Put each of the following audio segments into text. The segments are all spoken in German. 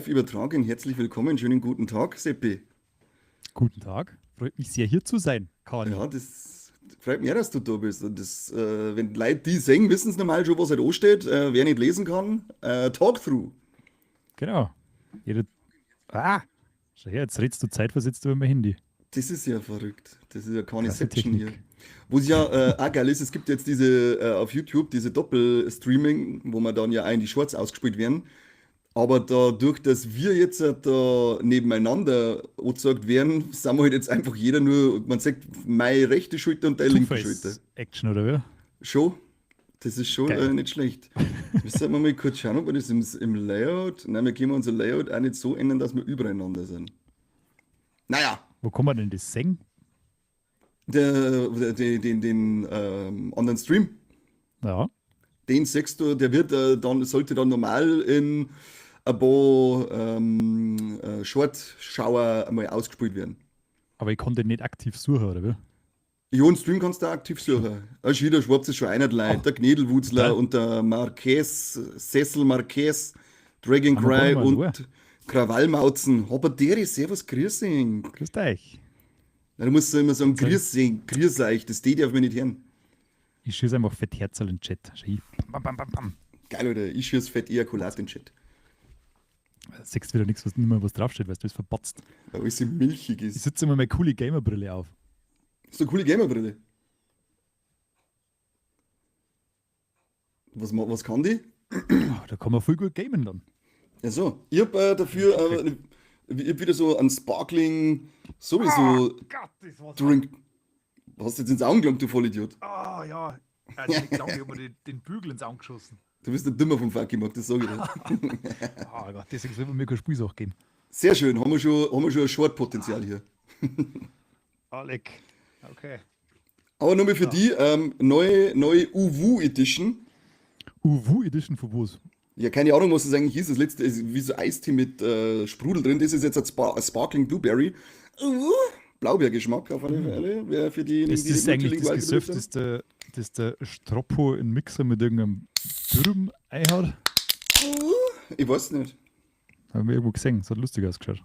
Übertragen. Herzlich willkommen, schönen guten Tag, Seppi. Guten Tag, freut mich sehr hier zu sein, Kali. Ja, das freut mich auch, dass du da bist. Und wenn die Leute die sehen, wissen sie normal schon, was halt ansteht. Wer nicht lesen kann, Talkthrough. Genau. Jede... Ah, schau her, jetzt redst du zeitversetzt über mein Handy. Das ist ja verrückt. Das ist ja Krasse Carniception hier. Technik. Wo es ja auch geil ist, es gibt jetzt auf YouTube diese Doppelstreaming, wo man dann ja ein die Shorts ausgespielt werden. Aber dadurch, dass wir jetzt da nebeneinander angezeigt werden, sind wir halt jetzt einfach jeder nur, man sagt, meine rechte Schulter und deine linke Schulter. Two-Face-Action, oder wie? Schon, das ist schon Geil. nicht schlecht. Müssen wir mal kurz schauen, ob wir das im Layout, nein, wir können unser Layout auch nicht so ändern, dass wir übereinander sind. Naja, Wo kann man denn das sehen? den anderen Stream, Ja, den siehst du, der wird sollte dann normal in ein paar Short-Schauer einmal ausgespielt werden. aber ich konnte den nicht aktiv suchen, oder wie? Ja, und Stream kannst du auch aktiv Schon. suchen. Schon wieder schwarz ist schon einer Leute, Oh, der Gnedelwurzler total. und der Marquez, Cecil Marquez, Dragon Ah, dann kann ich Cry mal so. und Krawallmauzen. Haberdere, servus, grüßing. Grüß dich. Na, du musst immer sagen, Jetzt sagen, grüßing, grüß euch, das die darf man nicht hören. ich schieße einfach fett Herzl in den Chat. Schau hier. Bam, bam, bam, bam. Geil, oder? Ich schieß fett Ejakulat in den Chat. Siehst wieder nichts, was nicht mehr was draufsteht, weil du es verpatzt. Weil alles so milchig Ich ist. setze immer meine coole Gamerbrille auf. Das ist eine coole Gamerbrille. Was kann die? Oh, da kann man voll gut gamen dann. Ja, so. Ich hab dafür Perfekt. ich hab wieder so einen Sparkling, Ah, sowieso Gott, das war's warm. Drink. Hast du jetzt ins Augen gelangt, du Vollidiot? Ah, ja. Also ich glaube, ich habe mir den Bügel ins Auge geschossen. Du bist der Dümmer vom Fucky Markt, das sage ich dir. Ah Gott, deswegen soll man mir keine Spielsache geben. Sehr schön, haben wir schon ein Short-Potenzial hier. Alec. Okay. Aber nochmal für So. die, neue Uwu Edition. Uwu Edition für was? Ja, keine Ahnung, was das eigentlich ist. Das letzte ist wie so Eistee mit Sprudel drin. Das ist jetzt ein Sparkling Blueberry. Blaubeergeschmack auf alle Fälle. Wäre für diejenigen, Das die nicht ist eigentlich das multilingual gebildet Gesöff, sind. das der Stroppo in Mixer mit irgendeinem Dürüm einhaut. Ich weiß nicht. Haben wir irgendwo gesehen. Das hat lustig ausgeschaut.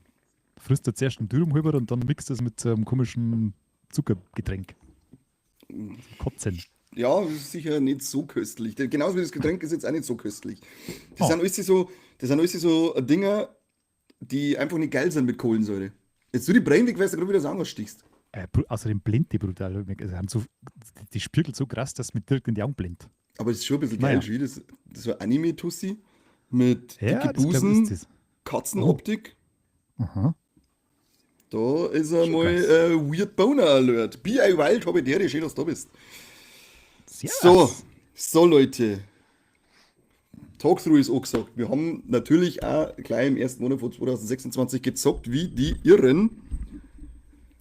Frisst er zuerst einen Dürüm halber und dann mixt es mit so einem komischen Zuckergetränk. Kotzen. Ja, das ist sicher nicht so köstlich. Genauso wie das Getränk ist jetzt auch nicht so köstlich. Das Oh, sind alles so Dinger, die einfach nicht geil sind mit Kohlensäure. Jetzt du die Brain weg, weißt du gerade wieder sagen, was stichst. außerdem blendet die brutal. Also haben so, die spiegelt so krass, dass mit direkt in die Augen blendet. Aber es ist schon ein bisschen geil, Naja. G. Das ist so ein Anime-Tussi mit dicke Ja, das glaube ich ist Busen, das. Oh, Katzenoptik. aha. Da ist Schon einmal krass. Weird Boner Alert. Be I Wild, habe ich dir, schön, dass du da bist. So, Servus. so Leute, Talkthrough ist auch gesagt. Wir haben natürlich auch gleich im ersten Monat von 2026 gezockt wie die Irren.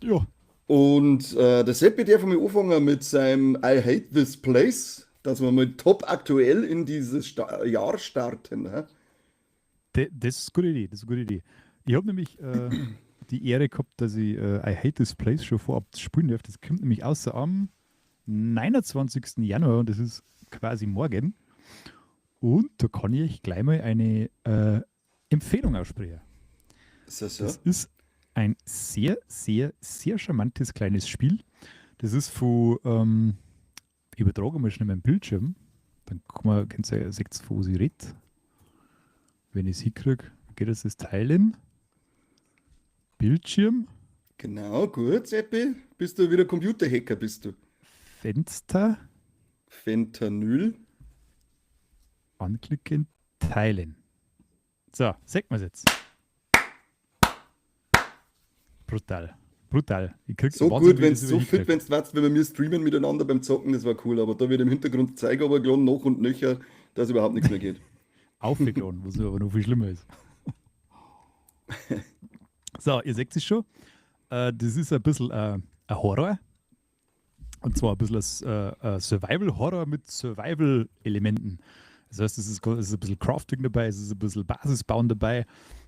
Ja. Und der Seppi darf mal anfangen mit seinem I Hate This Place, dass wir mal top aktuell in dieses Jahr starten. Ne? Das ist eine gute Idee, das ist eine gute Idee. Ich habe nämlich die Ehre gehabt, dass ich I Hate This Place schon vorab spielen darf. Das kommt nämlich außer am 29. Januar und das ist quasi morgen. Und da kann ich euch gleich mal eine Empfehlung aussprechen. Ist das so? Das ist ein sehr, sehr, sehr charmantes kleines Spiel. Das ist von, ich übertrage mal schnell meinen Bildschirm. Dann könnt ihr ja sehen, wo sie redet. Wenn ich es hinkriege, geht das Teilen. Bildschirm, Genau, gut, Seppi. Bist du wieder Computerhacker, bist du? Fenster, Fentanyl. anklicken, teilen. So, sieht man es jetzt. Brutal. Brutal. Ich krieg So Wahnsinn, gut, wie ich wenn das es so fit, hinkrieg. wenn es warst, wenn wir streamen miteinander beim Zocken, das war cool. Aber da wird im Hintergrund zeigen, aber gleich noch und nöcher, dass überhaupt nichts mehr geht. Aufgeladen, was aber noch viel schlimmer ist. So, ihr seht es schon. Das ist ein bisschen ein Horror. Und zwar ein bisschen ein Survival-Horror mit Survival-Elementen. Das heißt, es ist ein bisschen Crafting dabei, es ist ein bisschen Basisbauen dabei.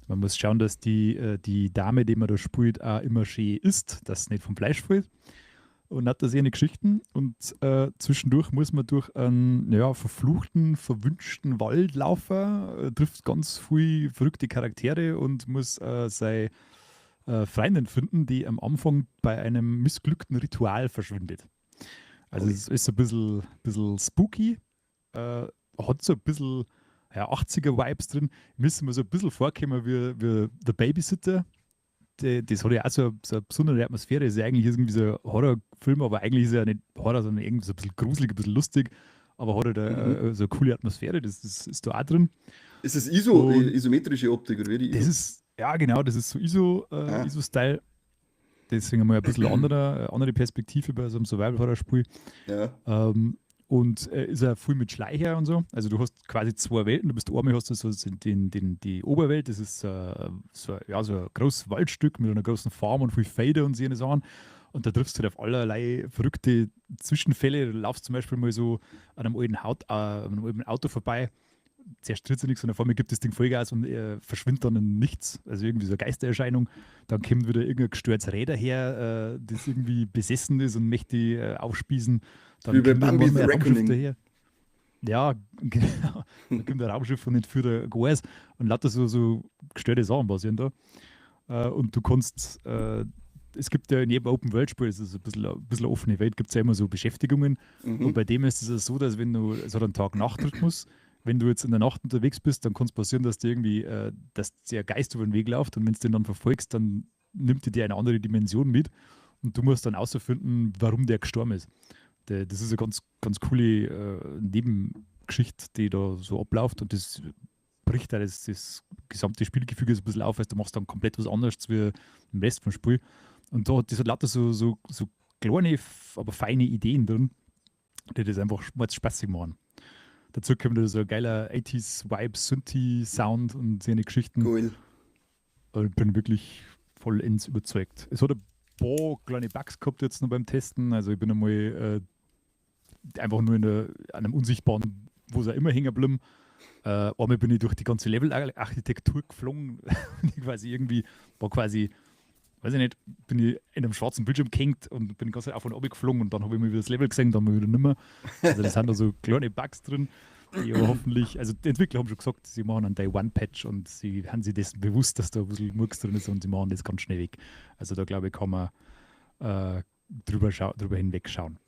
Man muss schauen, dass die Dame, die man da spielt, auch immer schön isst, dass es nicht vom Fleisch fällt. und hat da seine Geschichten. Und zwischendurch muss man durch einen verfluchten, verwünschten Wald laufen, trifft ganz viele verrückte Charaktere und muss seine Freundin finden, die am Anfang bei einem missglückten Ritual verschwindet. Also es ist so ein bisschen spooky, hat so ein bisschen 80er-Vibes drin. Mir ist mir so ein bisschen vorkommen wie The Babysitter. Das hat ja auch so eine besondere Atmosphäre. Das ist ja eigentlich irgendwie so ein Horrorfilm, aber eigentlich ist er ja nicht Horror, sondern irgendwie so ein bisschen gruselig, ein bisschen lustig. Aber hat halt so eine coole Atmosphäre, das ist da auch drin. Ist es Und isometrische Optik oder wie die das ISO? ist, ja genau, das ist so Ah, ISO-Style. Deswegen mal ein bisschen andere Perspektive bei so einem Survival-Horror-Spiel. ja, Und ist ja viel mit Schleicher und so. Also du hast quasi zwei Welten. Du bist einmal hast du so die Oberwelt, das ist so ein großes Waldstück mit einer großen Farm und viel Felder und so eine Sachen. Und da triffst du halt auf allerlei verrückte Zwischenfälle. Du laufst zum Beispiel mal so an einem alten Auto vorbei, zerstört sich nichts und auf einmal gibt das Ding Vollgas und verschwindet dann in nichts. Also irgendwie so eine Geistererscheinung. Dann kommt wieder irgendein gestörtes Räder her, das irgendwie besessen ist und möchte die aufspießen. wie Dann bei kommt Bambi irgendwann the mal ein Raumschiff Reckoning. daher. Ja, genau. Dann kommt ein Raumschiff und entführt ein Gas und lauter so gestörte Sachen passieren da. Und du kannst, es gibt ja in jedem Open-World-Spiel, das ist ein bisschen eine offene Welt, gibt es ja immer so Beschäftigungen. Und Mhm. bei dem ist es ja so, dass wenn du, es hat einen Tag-Nacht-Rhythmus, wenn du jetzt in der Nacht unterwegs bist, dann kann es passieren, dass dir irgendwie, dass der Geist über den Weg läuft und wenn du den dann verfolgst, dann nimmt dir eine andere Dimension mit und du musst dann herausfinden, warum der gestorben ist. Das ist eine ganz coole Nebengeschichte, die da so abläuft und das bricht das gesamte Spielgefüge so ein bisschen auf, weil du machst dann komplett was anderes wie im Rest vom Spiel. Und da hat das hat lauter so kleine, aber feine Ideen drin, die das einfach spaßig machen. Dazu kommt da so ein geiler 80s-Vibe, Synthi-Sound und so eine Geschichten. Cool. Und ich bin wirklich vollends überzeugt. Es hat ein paar kleine Bugs gehabt jetzt noch beim Testen. Also ich bin einmal einfach nur an einem unsichtbaren, wo es auch immer hängen geblieben. Einmal bin ich durch die ganze Level-Architektur geflogen. War quasi, weiß ich nicht, bin ich in einem schwarzen Bildschirm gehängt und bin ganz auf und ab geflogen und dann habe ich mir wieder das Level gesehen, dann mal wieder nimmer. Also das sind da so kleine Bugs drin, die aber hoffentlich, also die Entwickler haben schon gesagt, sie machen einen Day-One-Patch und sie haben sich dessen bewusst, dass da ein bisschen Murks drin ist und sie machen das ganz schnell weg. Also da glaube ich, kann man drüber hinwegschauen.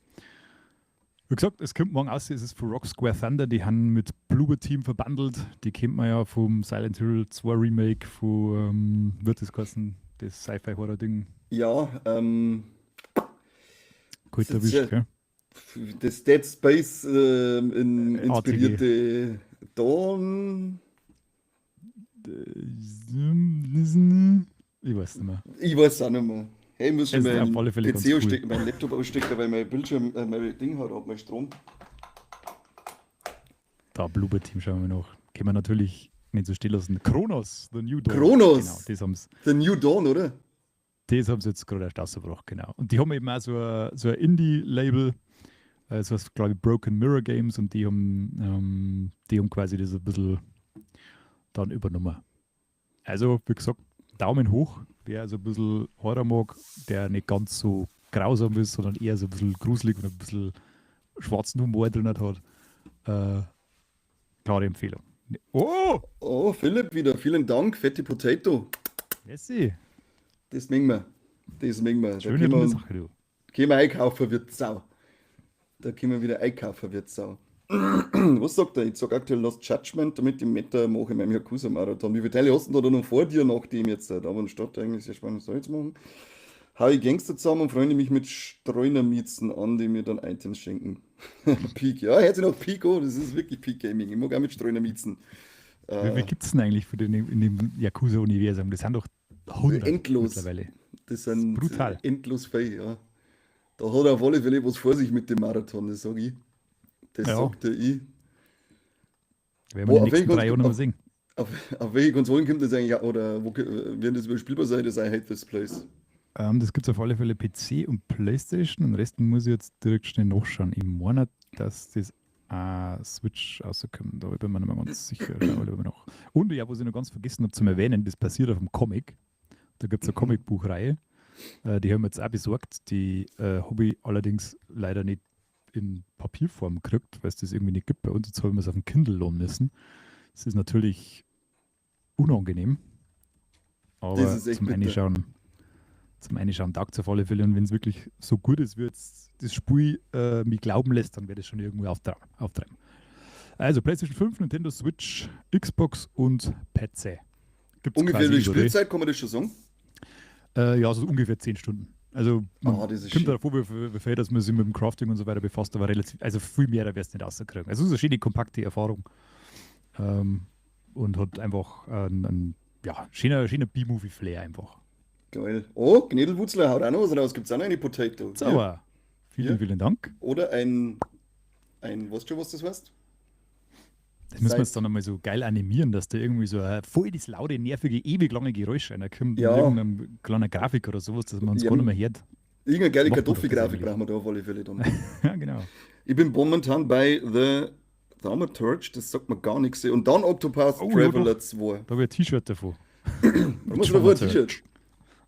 Wie gesagt, es kommt morgen aus, es ist für Rock Square Thunder, die haben mit Bloober Team verbandelt. Die kennt man ja vom Silent Hill 2 Remake, von, wird das heißen, das Sci-Fi-Horror-Ding. Ja, Gut das, ist ja erwischt, gell? das Dead Space ATG. inspirierte Dawn. Ich weiß nicht mehr. Ich weiß auch nicht mehr. Hey, ich muss schon Es ist auf meinen alle Fälle ganz PC cool. ausstecken, meinen Laptop ausstecken, weil mein Bildschirm, mein Ding hat mein Strom. Da, Bloober Team schauen wir noch. Können wir natürlich nicht so stehen lassen. Kronos, The New Dawn. Genau, Kronos! das haben sie The New Dawn, oder? jetzt gerade erst rausgebracht, genau. Und die haben eben auch so ein Indie-Label, das heißt, glaube ich, Broken Mirror Games und die haben quasi das ein bisschen dann übernommen. Also, wie gesagt, Daumen hoch, wer also ein bisschen Horror mag, der nicht ganz so grausam ist, sondern eher so ein bisschen gruselig und ein bisschen schwarzen Humor drin hat. Klare Empfehlung. Oh! Oh, Philipp wieder, vielen Dank. Fette Potato. Messi! Das mengen wir. Das mengen wir. Da Schöne runde Sache, du. können wir einkaufen, wird Sau. Da können wir wieder einkaufen, wird Sau. Was sagt er? Ich sag aktuell Lost Judgment, damit ich Meta mache in meinem Yakuza-Marathon. Wie viele Teile hast du da noch vor dir, nachdem jetzt? Aber statt eigentlich sehr spannend, was soll ich jetzt machen? Hau ich Gangster zusammen und freunde mich mit Streunermiezen an, die mir dann Items schenken. Peak, ja, hört sich noch Peak an, das ist wirklich Peak Gaming. Ich mag auch mit Streunermiezen. Wie viel Äh, gibt es denn eigentlich in dem Yakuza-Universum? Das sind doch 100 endlos. mittlerweile. Das Das ist sind brutal. endlos viel, ja. Da hat er auf alle Fälle was vor sich mit dem Marathon, das sage ich. Das Ja, sagt ich. werden wir Wo, in den nächsten 3 Jahren noch mal auf, sehen. auf welche Konsolen kommt das eigentlich, oder wo wird das überspielbar sein, das I Hate This Place? Das gibt es auf alle Fälle PC und Playstation. Den Rest muss ich jetzt direkt schnell nachschauen. Ich meine, dass das Switch rauskommt. Da bin ich mir nicht mehr ganz sicher. Schauen wir lieber nach. Und ja, was ich noch ganz vergessen habe zu erwähnen, das basiert auf einem Comic. Da gibt es eine Comicbuchreihe. Die haben wir jetzt auch besorgt. Die habe ich allerdings leider nicht in Papierform gekriegt, weil es das irgendwie nicht gibt bei uns. Jetzt haben wir es auf dem Kindle laden müssen. Das ist natürlich unangenehm, Das aber ist echt bitter. zum Einschauen taugt es auf alle Fälle. Und wenn es wirklich so gut ist, wie jetzt das Spiel mich glauben lässt, dann werde ich schon irgendwie auftreiben. Also PlayStation 5, Nintendo Switch, Xbox und PC. Gibt es Ungefähr quasi die überall. Spielzeit, kann man das schon sagen? Ja, so ungefähr 10 Stunden. Also Ah, man das ist kommt schön. darauf, wie viel, dass man sich mit dem Crafting und so weiter befasst, aber relativ, also viel mehr, da wirst du nicht rauskriegen. Also es ist eine schöne, kompakte Erfahrung ähm, und hat einfach ja, schöner B-Movie-Flair einfach. Geil. Oh, Gnädelwurzler haut auch noch was raus. Gibt es auch noch eine Potato? Hier, Sauer. Vielen, hier. vielen Dank. Oder weißt du schon, was das heißt? Das müssen wir jetzt Seit, dann einmal so geil animieren, dass da irgendwie so voll das laute, nervige, ewig lange Geräusch reinkommt in ja, irgendeinem kleinen Grafik oder sowas, dass man uns ja, gar nicht mehr hört. irgendeine geile Macht man doch das Kartoffelgrafik eigentlich. brauchen wir da auf alle Fälle dann. Ja, genau. Ich bin momentan bei The Thaumaturge, das sagt mir gar nichts. Und dann Octopath Oh ja, Traveler doch. 2. Da habe ich ein T-Shirt davon. Warum Mit hast du davor ein Traumata. T-Shirt?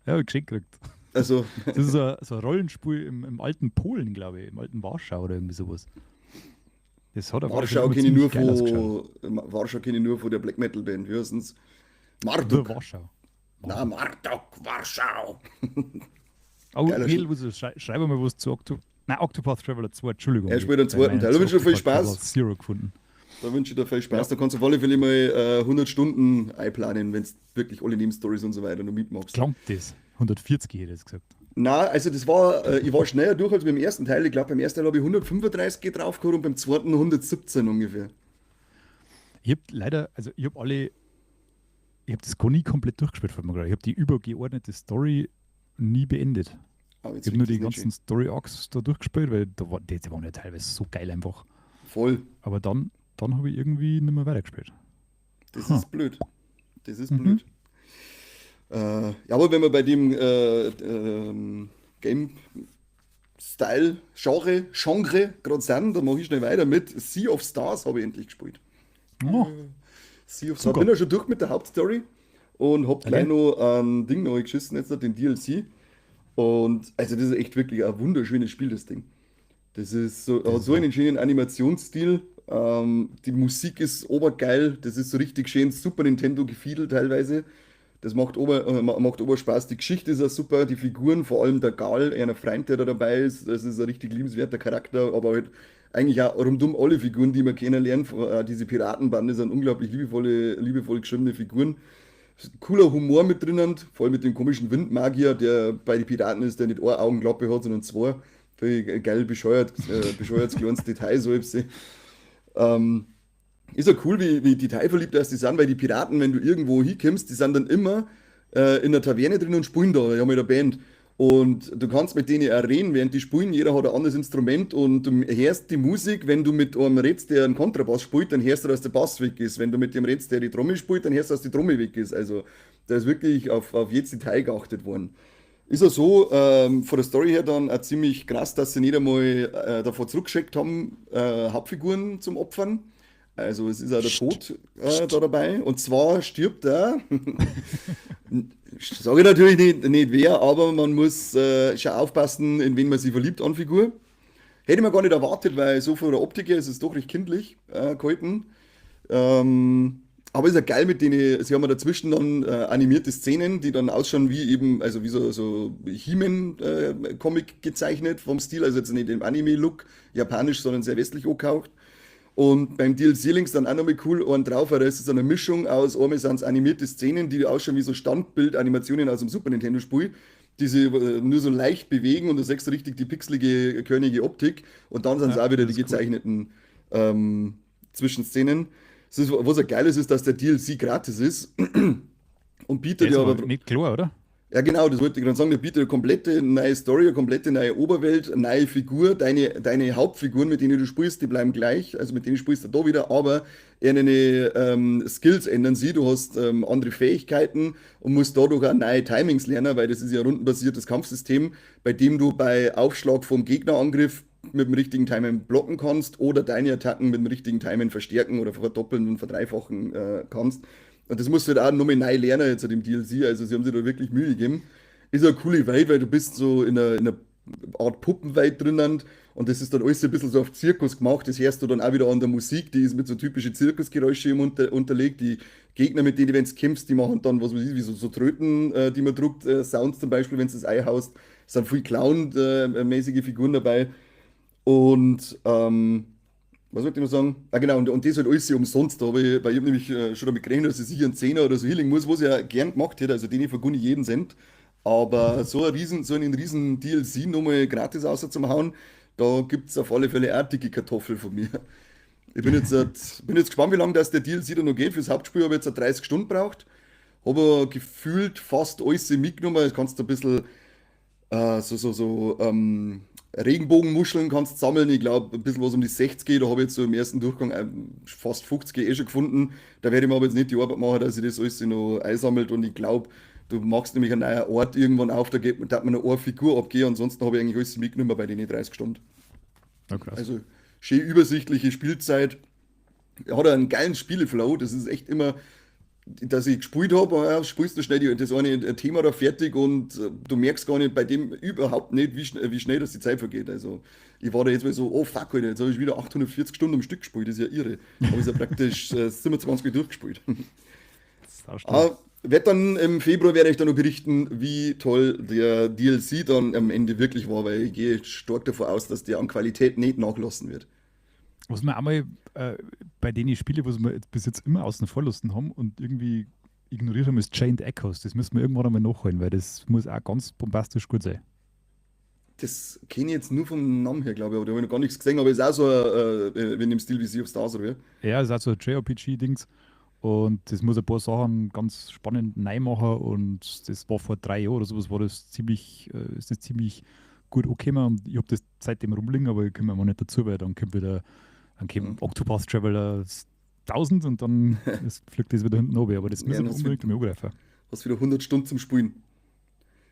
Ja, habe ich geschenkt gekriegt. Also, Das ist so ein Rollenspiel im alten Polen, glaube ich, im alten Warschau oder irgendwie sowas. Das hat auf alle Fälle Warschau immer kenne ich ziemlich nur geil ausgeschaut. Warschau kenne ich nur von der Black Metal Band. Wie heißen's? The Marduk. Warschau. Na, Marduk. Marduk, Warschau. Oh, Geiler Mädel, Schl schreib mal was zu Nein, Octopath Traveler 2, Entschuldigung. Er Ich habe spielt den bei zweiten meinen Teil. Da zu wünsche ich dir viel Octopath Traveler Spaß. Zero gefunden. Da wünsche ich dir viel Ja, Spaß. Da kannst du auf alle Fälle mal 100 Stunden einplanen, wenn du wirklich alle Nebenstories und so weiter noch mitmachst. klangt das. 140 hätte ich jetzt gesagt. Na, also ich war schneller durch als beim ersten Teil. Ich glaube, beim ersten Teil habe ich 135 drauf gehabt und beim zweiten 117 ungefähr. Ich habe leider, also ich habe das gar nie komplett durchgespielt, fällt mir gerade. Ich habe die übergeordnete Story nie beendet. Aber Ich jetzt habe nur riecht das die nicht ganzen schön. Story-Arcs da durchgespielt, weil die waren ja teilweise so geil einfach. Voll. Aber dann habe ich irgendwie nicht mehr weitergespielt. Das Huh. ist blöd. Das ist Mhm. blöd. Ja, aber wenn wir bei dem Game-Style-Genre gerade sind, dann mache ich schnell weiter mit Sea of Stars habe ich endlich gespielt. Oh, Sea of Stars. Bin Zucker. ja schon durch mit der Hauptstory und hab gleich Okay. noch ein Ding neu geschissen, jetzt noch den DLC. Und also das ist echt wirklich ein wunderschönes Spiel, das Ding. Das ist so, Das hat ist so wahr. einen schönen Animationsstil. Die Musik ist obergeil. Das ist so richtig schön Super Nintendo gefiedelt teilweise. Das macht ober Spaß. Die Geschichte ist auch super. Die Figuren, vor allem der Gal, einer Freund, der da dabei ist, das ist ein richtig liebenswerter Charakter. Aber halt eigentlich auch rundum alle Figuren, die man kennenlernt. Diese Piratenbande sind unglaublich liebevoll geschriebene Figuren. Cooler Humor mit drinnen, vor allem mit dem komischen Windmagier, der bei den Piraten ist, der nicht eine Augenklappe hat, sondern zwei. Völlig geil bescheuertes kleines Detail, so ich ähm, ist ja cool, wie detailverliebt das die sind, weil die Piraten, wenn du irgendwo hinkommst, die sind dann immer in der Taverne drin und spielen da, ja mit der Band. Und du kannst mit denen auch reden, während die spielen, jeder hat ein anderes Instrument und du hörst die Musik, wenn du mit einem redst, der einen Kontrabass spielt, dann hörst du, dass der Bass weg ist. Wenn du mit dem redst, der die Trommel spielt, dann hörst du, dass die Trommel weg ist. Also da ist wirklich auf jedes Detail geachtet worden. Ist ja so, von der Story her dann auch ziemlich krass, dass sie nicht einmal davor zurückgeschickt haben, Hauptfiguren zum Opfern. Also es ist auch der Psst. Tod da Psst. dabei. Und zwar stirbt er, sage ich natürlich nicht wer, aber man muss schon aufpassen, in wen man sich verliebt an Figur. Hätte ich mir gar nicht erwartet, weil so von der Optik her ist es doch recht kindlich gehalten. Aber ist ja geil mit denen, sie haben ja dazwischen dann animierte Szenen, die dann ausschauen wie eben, also wie so He-Man-Comic gezeichnet vom Stil, also jetzt nicht im Anime-Look, japanisch, sondern sehr westlich angehaucht. Und beim DLC links dann auch nochmal cool einen drauf, weil da ist so eine Mischung aus, einmal sind es animierte Szenen, die ausschauen wie so Standbild-Animationen aus dem Super Nintendo-Spiel, die sich nur so leicht bewegen und du siehst so richtig die pixelige, körnige Optik. Und dann sind es Ja, auch wieder die das ist cool. gezeichneten Zwischenszenen. Was ja geil ist, dass der DLC gratis ist und Der bietet ist ja aber aber, nicht klar, oder? ja genau, das wollte ich gerade sagen, der bietet eine komplette neue Story, eine komplette neue Oberwelt, eine neue Figur, deine Hauptfiguren, mit denen du spielst, die bleiben gleich, also mit denen spielst du da wieder, aber deine Skills ändern sie, du hast andere Fähigkeiten und musst dadurch auch neue Timings lernen, weil das ist ja ein rundenbasiertes Kampfsystem, bei dem du bei Aufschlag vom Gegnerangriff mit dem richtigen Timing blocken kannst oder deine Attacken mit dem richtigen Timing verstärken oder verdoppeln und verdreifachen kannst. Und das musst du halt auch nochmal neu lernen jetzt im DLC. Also sie haben sich da wirklich Mühe gegeben. ist eine coole Welt, weil du bist so in einer Art Puppenwelt drinnen und das ist dann alles ein bisschen so auf Zirkus gemacht. Das hörst du dann auch wieder an der Musik, die ist mit so typischen Zirkusgeräuschen unterlegt. Die Gegner, mit denen, wenn du kämpfst, die machen dann, was weiß ich, wie so Tröten, die man druckt, Sounds zum Beispiel, wenn du das Ei haust. Es sind viel Clown-mäßige Figuren dabei. Und was wollte ich noch sagen? Ah, genau, und das halt alles so umsonst. Weil ich habe nämlich schon damit gerechnet, dass ich sicher einen Zehner oder so hinlegen muss, was ich ja gern gemacht hätte. Also den vergunne ich jeden Cent. Aber so einen riesen DLC nochmal gratis außer zum Hauen, da gibt es auf alle Fälle artige Kartoffel von mir. Bin jetzt gespannt, wie lange das der DLC da noch geht. Fürs Hauptspiel habe ich jetzt 30 Stunden braucht. Habe aber gefühlt fast alles mitgenommen. Jetzt kannst du ein bisschen Regenbogenmuscheln kannst sammeln. Ich glaube, ein bisschen was um die 60. Da habe ich jetzt so im ersten Durchgang fast 50 schon gefunden. Da werde ich mir aber jetzt nicht die Arbeit machen, dass ich das alles noch einsammelt. Und ich glaube, du machst nämlich einen neuen Ort irgendwann auf, da man eine Figur abgehen. Ansonsten habe ich eigentlich alles mitgenommen bei den 30 Stunden. Ja, krass. Also schön übersichtliche Spielzeit. Er hat einen geilen Spieleflow. Das ist echt immer, dass ich gespielt habe, ja, spielst du schnell das eine Thema da fertig und du merkst gar nicht bei dem überhaupt nicht, wie schnell das die Zeit vergeht. Also ich war da jetzt mal so, oh fuck, Alter, jetzt habe ich wieder 840 Stunden am Stück gespielt, das ist ja irre. Habe ich ja praktisch 27 Mal durchgespielt. Im Februar werde ich dann noch berichten, wie toll der DLC dann am Ende wirklich war, weil ich gehe stark davon aus, dass der an Qualität nicht nachlassen wird. Was wir einmal bei denen Spiele, was wir bis jetzt immer außen vor lassen haben und irgendwie ignoriert haben, ist Chained Echoes. Das müssen wir irgendwann einmal nachholen, weil das muss auch ganz bombastisch gut sein. Das kenne ich jetzt nur vom Namen her, glaube ich, aber da habe ich noch gar nichts gesehen, aber ist auch so wie in dem Stil wie Sea of Stars, oder wie? Ja, es ist auch so ein JRPG-Dings und das muss ein paar Sachen ganz spannend neu machen und das war vor 3 Jahren oder sowas, ist das ziemlich gut angekommen und ich habe das seitdem rumliegen, aber ich komme immer nicht dazu, weil dann Mhm. kommt Octopath Traveler 1000 und dann fliegt das wieder hinten runter, aber das Ja, müssen dann wir unbedingt mal angreifen. hast wieder 100 Stunden zum Spielen.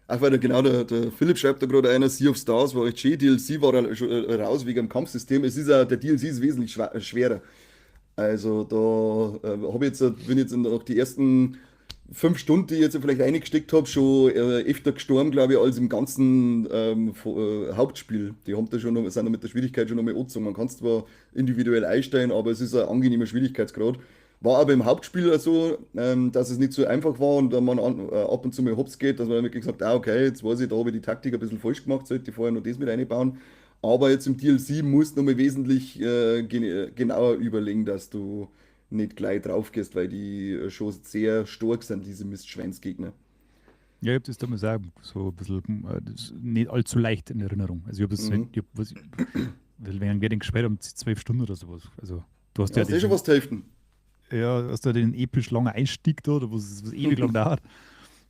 Ach, weil der Philipp schreibt da gerade einer, Sea of Stars war echt schön, DLC war dann schon raus wegen dem Kampfsystem. Der DLC ist wesentlich schwerer. Also habe ich bin jetzt nach die ersten 5 Stunden, die ich jetzt vielleicht eingesteckt habe, schon öfter gestorben, glaube ich, als im ganzen Hauptspiel. Die haben da sind da mit der Schwierigkeit schon nochmal angezogen. Man kann es zwar individuell einstellen, aber es ist ein angenehmer Schwierigkeitsgrad. War aber im Hauptspiel so, dass es nicht so einfach war und man ab und zu mal hops geht, dass man dann wirklich sagt, ah, okay, jetzt weiß ich, da habe ich die Taktik ein bisschen falsch gemacht, sollte ich vorher noch das mit einbauen. Aber jetzt im DLC musst du nochmal wesentlich genauer überlegen, dass du nicht gleich drauf gehst, weil die schon sehr stark sind, diese Mistschweinsgegner. Ja, ich habe das damals auch so ein bisschen das nicht allzu leicht in Erinnerung. Also ich habe das halt, Mhm. wie lange wir den gespielt haben, 12 Stunden oder sowas. Also du hast Ja, ja hast eh schon was zu helfen. den episch langen Einstieg da, was ewig lang dauert.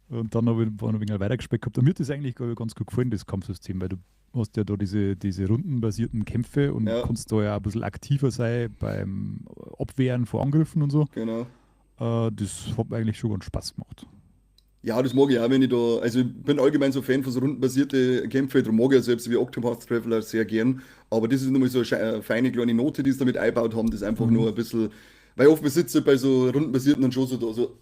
Und dann habe ich noch ein wenig weitergespielt gehabt. Und mir hat das eigentlich glaub ich, ganz gut gefallen, das Kampfsystem, weil du hast ja da diese rundenbasierten Kämpfe und Ja, kannst da ja ein bisschen aktiver sein beim Abwehren vor Angriffen und so. genau. Das hat mir eigentlich schon ganz Spaß gemacht. Ja, das mag ich auch, wenn ich da, also ich bin allgemein so Fan von so rundenbasierte Kämpfe, darum mag ich ja selbst wie Octopath Traveler sehr gern, aber das ist nochmal so eine feine kleine Note, die sie damit eingebaut haben, das ist einfach Mhm. nur ein bisschen, weil oft man sitzt halt bei so rundenbasierten dann schon so da, so,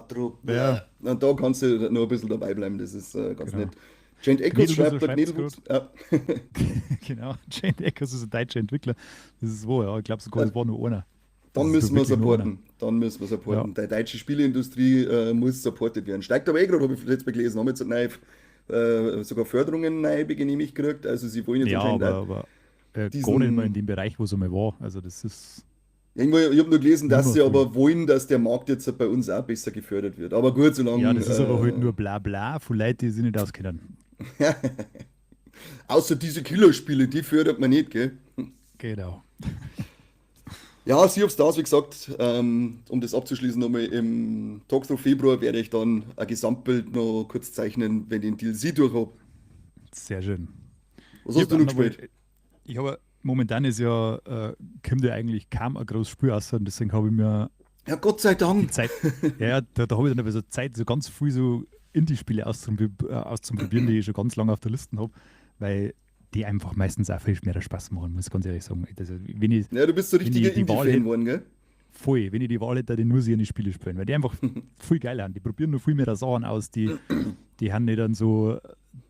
Druck, Ja, und da kannst du noch ein bisschen dabei bleiben, das ist ganz genau. nett. Jane Eccles Gnädelwuser schreibt da schreibt es gerade. Gnädelwuchs, ja. Genau. Jane Eckers ist ein deutscher Entwickler. Das ist wahr, ja. Ich glaube sogar, Ja, das war nur einer. Das dann ist nur müssen wir wirklich nur einer. supporten. Dann müssen wir Ja, supporten. Die deutsche Spieleindustrie muss supportet werden. Steigt aber eh gerade, habe ich letztes Mal gelesen, haben jetzt neue, sogar Förderungen neu genehmigt gekriegt. Also sie wollen jetzt ja, anscheinend auch aber gar nicht mal in diesen. dem Bereich, wo es einmal war. Also das ist Irgendwo, ich habe nur gelesen, nicht dass mehr sie viel. aber wollen, dass der Markt jetzt bei uns auch besser gefördert wird. Aber gut, Ja, solange. das ist aber halt nur Blabla von Leuten, die sich nicht auskennen. Außer diese Killerspiele, die fördert man nicht, gell? Genau. Ja, Sea of Stars, wie gesagt, um das abzuschließen, nochmal im Talkthrough Februar werde ich dann ein Gesamtbild noch kurz zeichnen, wenn ich den DLC durch habe. Sehr schön. Was Ich hast du habe noch nochmal, gespielt? ich habe momentan ist ja, kommt ja eigentlich kaum ein großes Spiel raus und deswegen habe ich mir Ja, Gott sei die Dank. Zeit, ja, da habe ich dann aber so Zeit, so ganz viel so Indie-Spiele auszuprobieren, die ich schon ganz lange auf der Liste habe, weil die einfach meistens auch viel mehr Spaß machen, muss ich ganz ehrlich sagen. Also, Ja, du bist so wenn richtiger ich die Wahl Indie-Fan hätte, geworden, gell? voll, wenn ich die Wahl hätte, die nur sie in die Spiele spielen, weil die einfach viel geiler haben. Die probieren noch viel mehr Sachen aus, die haben nicht dann so,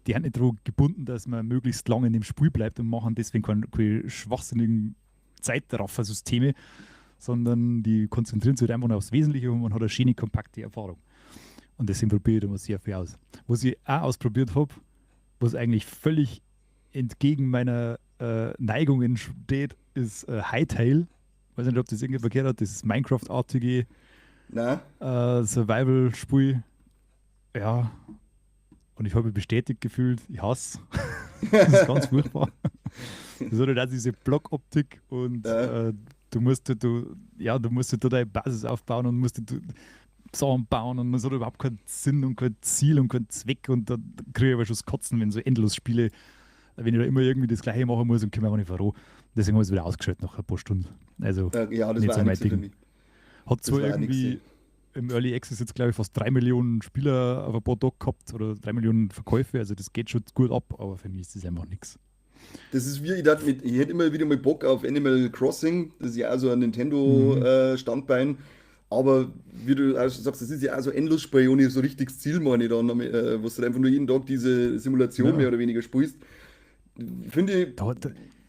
die haben nicht daran gebunden, dass man möglichst lange in dem Spiel bleibt und machen deswegen keine schwachsinnigen Zeitraffer-Systeme, sondern die konzentrieren sich halt einfach nur aufs Wesentliche und man hat eine schöne, kompakte Erfahrung. Und deswegen probiere ich immer sehr viel aus. Was ich auch ausprobiert habe, was eigentlich völlig entgegen meiner Neigungen steht, ist Hytale. Ich weiß nicht, ob das irgendwie verkehrt hat. Das ist Minecraft-artige Na, Survival-Spiel. Ja, und ich habe mich bestätigt gefühlt. Ich hasse. Das ist ganz furchtbar. Das hat halt auch diese Blockoptik und ja, du musst halt, du musst halt da deine Basis aufbauen und musst halt Sachen bauen und es hat überhaupt keinen Sinn und kein Ziel und keinen Zweck und da kriege ich aber schon das Kotzen, wenn so endlos Spiele, wenn ich da immer irgendwie das Gleiche machen muss und komme einfach nicht voran. Deswegen habe ich es wieder ausgeschaltet nach ein paar Stunden. Also ja, das nicht war so auch mein nichts für Ding. mich. Hat Das zwar war auch nichts. irgendwie im Early Access jetzt, glaube ich, fast 3 Millionen Spieler auf ein paar Tage gehabt oder 3 Millionen Verkäufe, also das geht schon gut ab, aber für mich ist das einfach nichts. Das ist wie, ich hätte immer wieder mal Bock auf Animal Crossing, das ist ja auch so ein Mhm. Nintendo-Standbein. Aber wie du auch schon sagst, das ist ja auch so Endlosspiel ohne so richtiges Ziel, meine ich dann, wo du einfach nur jeden Tag diese Simulation mehr Ja, oder weniger spielst. Finde ich, da hat,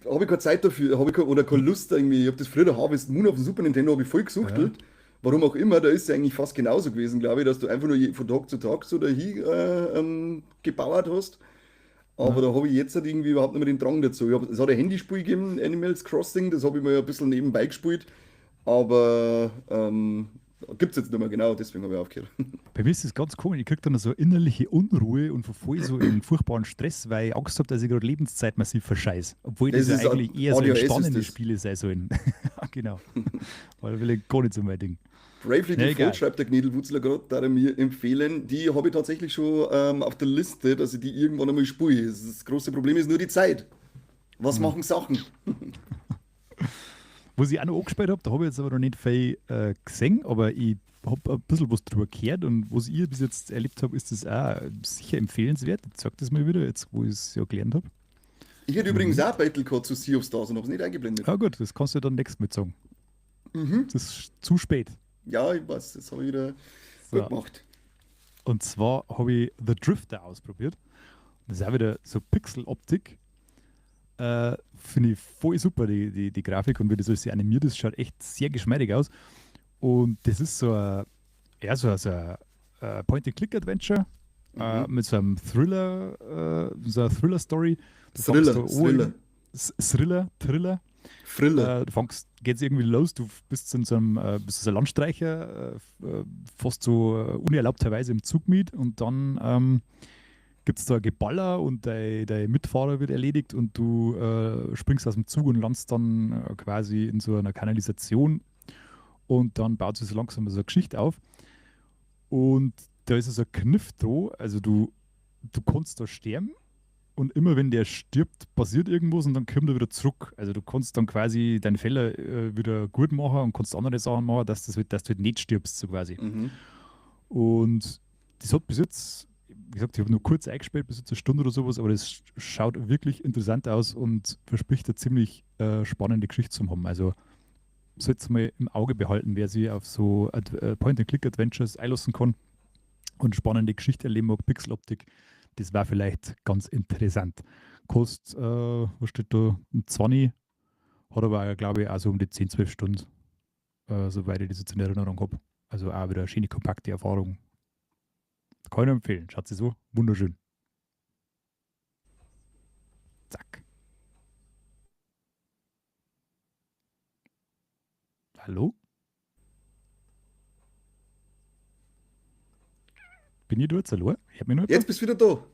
habe ich keine Zeit dafür, habe ich keine, oder keine Lust irgendwie. Ich habe das früher Harvest Moon auf dem Super Nintendo habe ich voll ja, gesuchtelt. Warum auch immer, da ist es ja eigentlich fast genauso gewesen, glaube ich, dass du einfach nur von Tag zu Tag so dahin gebauert hast. Aber ja. da habe ich jetzt halt irgendwie überhaupt nicht mehr den Drang dazu. Es hat ein Handyspiel gegeben, Animals Crossing, das habe ich mir ein bisschen nebenbei gespielt. Aber gibt es jetzt nicht mehr genau, deswegen habe ich aufgehört. Bei mir ist das ganz komisch. Ich kriege dann so innerliche Unruhe und verfall so in furchtbaren Stress, weil ich Angst habe, dass ich gerade Lebenszeit massiv verscheiße. Obwohl das Das ja ist eigentlich eher so ADHS ist entspannende das. Spiele sein sollen. Ja, genau. Weil will ich gar nicht so mein Ding. Bravely Na Default egal. schreibt der Gnedelwurzler gerade, da er mir empfehlen. Die habe ich tatsächlich schon auf der Liste, dass ich die irgendwann einmal spiele. Das große Problem ist nur die Zeit. Was Hm. machen Sachen? Was ich auch noch angespielt habe, da habe ich jetzt aber noch nicht viel gesehen, aber ich habe ein bisschen was drüber gehört und was ich bis jetzt erlebt habe, ist das auch sicher empfehlenswert. Ich sage das mal wieder, jetzt wo ich es ja gelernt habe. Ich hätte übrigens auch Moment. Battle Card zu Sea of Stars und habe es nicht eingeblendet. Ah gut, das kannst du dann nächstes Mal sagen. Mhm. Das ist zu spät. Ja, ich weiß, das habe ich wieder gut So. gemacht. Und zwar habe ich The Drifter ausprobiert. Das ist auch wieder so Pixel-Optik. Finde ich voll super, die Grafik und wie das alles sehr animiert ist, schaut echt sehr geschmeidig aus. Und das ist so ein, ja, so ein Point-and-Click-Adventure Mhm. mit so einem Thriller, so einer Thriller-Story. Du fängst da Thriller, an, Thriller, Thriller. Thriller. Geht's irgendwie los, du bist in so einem, bist so ein Landstreicher, fast so unerlaubterweise im Zug mit und dann gibt es da ein Geballer und dein Mitfahrer wird erledigt und du springst aus dem Zug und landest dann quasi in so einer Kanalisation und dann baut sich so langsam so eine Geschichte auf. Und da ist so ein Kniff dran, also du kannst da sterben und immer wenn der stirbt, passiert irgendwas und dann kommt er wieder zurück. Also du kannst dann quasi deine Fälle wieder gut machen und kannst andere Sachen machen, dass du halt nicht stirbst, so quasi. Mhm. Und das hat bis jetzt, wie gesagt, ich habe nur kurz eingespielt, bis jetzt eine Stunde oder sowas, aber das schaut wirklich interessant aus und verspricht eine ziemlich spannende Geschichte zu haben. Also sollte es mal im Auge behalten, wer sich auf so Point-and-Click-Adventures einlassen kann und spannende Geschichte erleben mag, Pixeloptik, das war vielleicht ganz interessant. Kostet, was steht da, ein 20, hat aber, glaube ich, auch so um die 10, 12 Stunden, soweit ich das jetzt in Erinnerung habe. Also auch wieder eine schöne, kompakte Erfahrung. Kann ich nur empfehlen. Schaut sie so wunderschön. Zack. Hallo? Bin ich da jetzt? Hallo? Hört mich noch Jetzt jemand? bist du wieder da.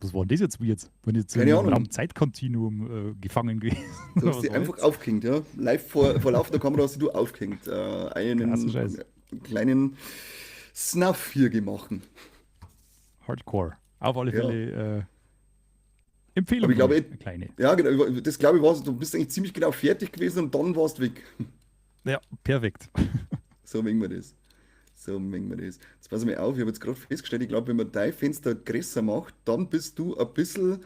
Was war denn das jetzt wie jetzt? Bin ich jetzt Keine im Ahnung. Raumzeitkontinuum gefangen gewesen? Du Oder hast was dich war einfach jetzt? aufgehängt, ja. Live vor laufender Kamera hast du aufgehängt. Krasser Einen Scheiß. kleinen Snuff hier gemacht. Hardcore. Auf alle Ja. Fälle Aber Empfehlung ich von glaube, mir. Eine kleine. ja, genau, das glaube ich war du bist eigentlich ziemlich genau fertig gewesen und dann warst du weg. Ja, perfekt. So mengen wir das. So mengen wir das. Jetzt pass mal auf, ich habe jetzt gerade festgestellt, ich glaube, wenn man dein Fenster größer macht, dann bist du ein bisschen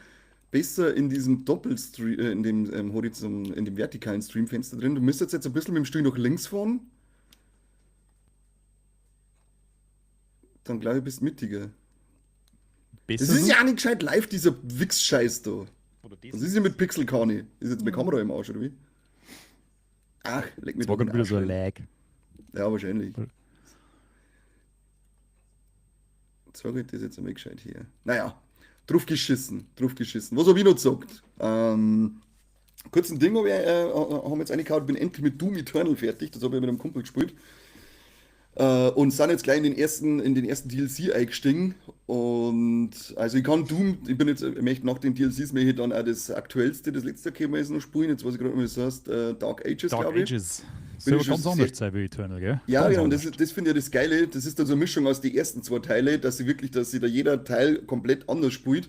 besser in diesem Doppelstream, in dem Horizont, in dem vertikalen Streamfenster drin. Du müsstest jetzt ein bisschen mit dem Stuhl nach links fahren. Dann glaube ich, bist du mittiger. Das Besser ist so? ja auch nicht gescheit live, dieser Wix-Scheiß da. Oder Was das? ist hier mit Pixel Kani? Ist jetzt meine Kamera im Arsch, oder wie? Ach, leck mich Das war doch in gerade den wieder so ein Arsch rein. Lag. Ja, wahrscheinlich. Sag ich das jetzt einmal gescheit hier. Naja, drauf geschissen, drauf geschissen. Was habe ich noch gesagt? Kurzen Ding haben wir jetzt reingehauen, bin endlich mit Doom Eternal fertig. Das habe ich mit einem Kumpel gespielt. Und sind jetzt gleich in den ersten DLC eingestiegen. Und also ich kann Doom, ich möchte nach den DLCs möchte ich dann auch das aktuellste, das letzte gekommen ist, noch spielen. Jetzt weiß ich gerade nicht, wie es heißt, Dark Ages, Dark glaube ich. Ages. Bin So ich schon ganz sehr, anders sein wie Eternal, gell? ja, Ganz genau, und anders. das finde ich ja das Geile. Das ist dann so eine Mischung aus den ersten zwei Teile, dass sich da jeder Teil komplett anders spielt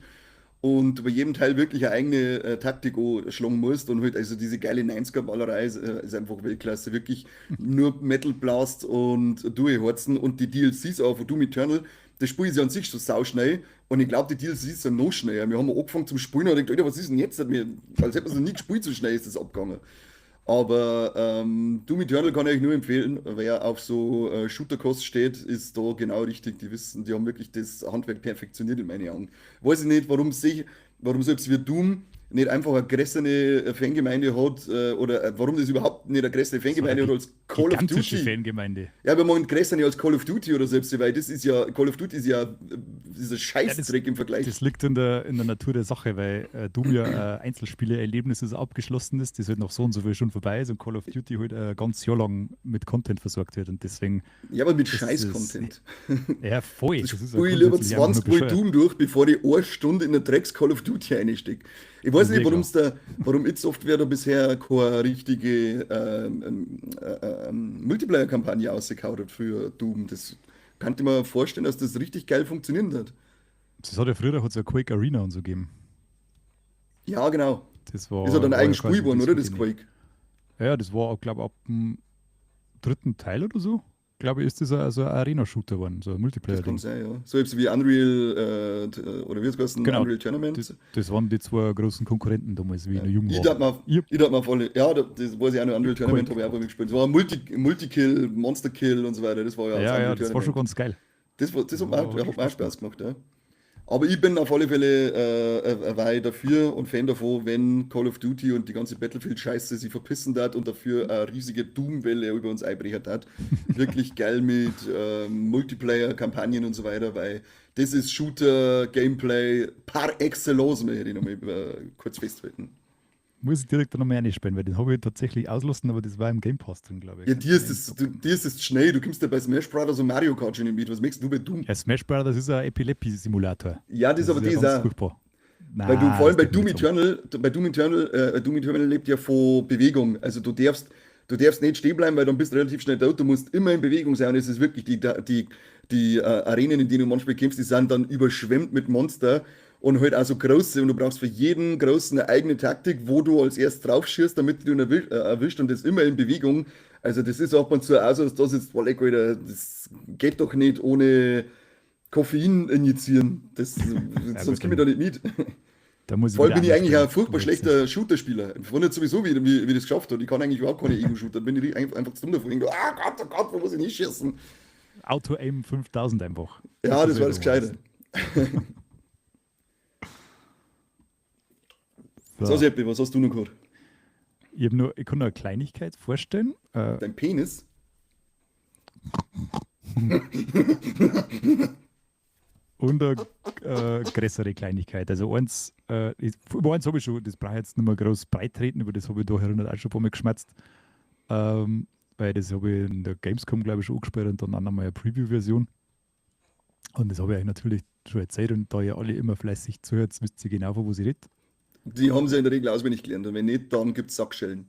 und bei jedem Teil wirklich eine eigene Taktik schlagen musst. Und halt, also diese geile 90er-Ballerei ist einfach Weltklasse. Wirklich nur Metal Blast und durchheizen. Und die DLCs auch von Doom Eternal, das Spiel ist ja an sich schon sauschnell. Und ich glaube, die DLCs sind noch schneller. Wir haben angefangen zum Spielen und ich dachte, Alter, was ist denn jetzt? Als hätten wir es noch nie gespielt, so schnell ist das abgegangen. Aber Doom Eternal kann ich euch nur empfehlen. Wer auf so Shooter-Kost steht, ist da genau richtig. Die haben wirklich das Handwerk perfektioniert in meinen Augen. Weiß ich nicht, warum selbst wie Doom nicht einfach eine größere Fangemeinde hat oder warum das überhaupt nicht eine größere Das war eine Fangemeinde hat als Call of gigantische Duty. Fangemeinde. Ja, aber man größer nicht als Call of Duty oder selbst, weil das ist ja, Call of Duty ist ja dieser Ja, das, Scheißdreck im Vergleich. das liegt in der Natur der Sache, weil Doom ja Einzelspiele-Erlebnis ist abgeschlossen ist, das halt noch so und so viel schon vorbei ist und Call of Duty halt ein ganz Jahr lang mit Content versorgt wird und deswegen Ja, aber mit ist es, Scheiß-Content. ja voll, Das das ist ja spiele ich lieber grundsätzlich einfach nur 20 Mal bescheuert. Doom durch, bevor ich eine Stunde in der Drecks Call of Duty einstecke. Ich weiß Das ist nicht, eh klar. warum id Software da bisher keine richtige Multiplayer-Kampagne ausgekaut hat für Doom. Das kann ich mir vorstellen, dass das richtig geil funktioniert hat. Das hat ja früher hat's ja Quake Arena und so gegeben. Ja, genau. Das Ist ja dann ein war ja eigenes Spiel quasi geworden, das oder? von Das denen. Quake. Ja, das war, glaube ich, ab dem dritten Teil oder so. Glaube ich, ist das so ein Arena-Shooter geworden, so ein Das kann Multiplayer-Ding. sein, ja. So etwas wie Unreal, oder wie es heißt, Genau, Unreal das, Tournament. das waren die zwei großen Konkurrenten damals, wie ich Ja. noch jung Ich war. darf mal, Ich hab ich darf mal voll, ja, das weiß ich auch noch, Unreal Tournament Quake. habe ich einfach mitgespielt. Das war ein Multi-Kill, Monster-Kill und so weiter. Das war ja das Ja, ja, Unreal das war schon Tournament. ganz geil. Das Das war, hat schon hat mir auch Spaß Spaß gemacht. gemacht, ja. Aber ich bin auf alle Fälle weil dafür und Fan davon, wenn Call of Duty und die ganze Battlefield-Scheiße sich verpissen hat und dafür eine riesige Doom-Welle über uns einbrechen hat. Wirklich geil mit Multiplayer-Kampagnen und so weiter, weil das ist Shooter-Gameplay par excellence, möchte ich nochmal kurz festhalten. Muss ich direkt dann nochmal einspielen, weil den habe ich tatsächlich auslassen, aber das war im Game Pass drin, glaube ich. Ja, Kannst du den zocken. dir ist es schnell, du kommst ja bei Smash Brothers und Mario Kart schon mit. Was möchtest du bei Doom? Ja, Smash Bros. ist ein Epilepsie-Simulator. Ja, Das aber ist ja das ganz auch. furchtbar. Weil du Na, vor allem das darf man nicht sagen. Doom Eternal lebt ja von Bewegung. Also du darfst nicht stehen bleiben, weil dann bist du relativ schnell tot. Du musst immer in Bewegung sein. Und es ist wirklich die Arenen, in denen du manchmal kämpfst, die sind dann überschwemmt mit Monster und halt auch so große. Und du brauchst für jeden großen eine eigene Taktik, wo du als erst drauf schießt, damit du ihn erwischt und das immer in Bewegung. Also das ist auch mal so aus, dass das jetzt, boah, leck, Alter, das geht doch nicht ohne Koffein injizieren. Ja Sonst gut, komme ich da nicht mit. da muss ich Vor allem wieder bin ich einmal eigentlich ein spielen. furchtbar Aber jetzt, schlechter Shooter-Spieler. Ich wundert sowieso, wie das geschafft hat. Ich kann eigentlich überhaupt keine Ego-Shooter. Bin ich einfach zu dumm davor. Ich denke, oh Gott, wo muss ich nicht schießen? Auto-Aim 5000 einfach. Das Ja, ist das war ja das so was. Gescheite. So, So. Seppi, was hast du noch gehört? Ich kann nur eine Kleinigkeit vorstellen. Dein Penis? Und eine größere Kleinigkeit. Also über eins habe ich schon, das brauche ich jetzt nicht mehr groß breit treten, über das habe ich da erinnert auch schon ein paar Mal geschmatzt. Weil das habe ich in der Gamescom, glaube ich, schon angespielt und dann auch nochmal eine Preview-Version. Und das habe ich euch natürlich schon erzählt und da ihr alle immer fleißig zuhört, wisst ihr genau, von wo ich rede. Die haben sie in der Regel auswendig gelernt. Und wenn nicht, dann gibt es Sackschellen.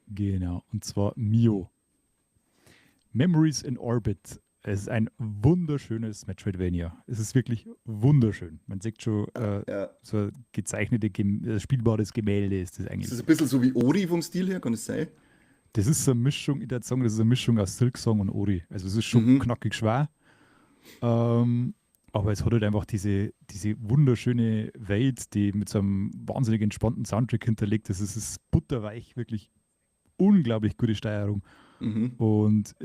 Genau, und zwar Mio. Memories in Orbit. Es ist ein wunderschönes Metroidvania. Es ist wirklich wunderschön. Man sieht schon, Ja. so ein gezeichnetes, spielbares Gemälde ist das Ist eigentlich. das ein bisschen so wie Ori vom Stil her? Kann es sein? Das ist so eine Mischung, ich würde sagen, das ist eine Mischung aus Silksong und Ori. Also es ist schon Mhm. knackig schwer. Aber es hat halt einfach diese wunderschöne Welt, die mit so einem wahnsinnig entspannten Soundtrack hinterlegt ist. Es ist butterweich, wirklich unglaublich gute Steuerung. Mhm. Und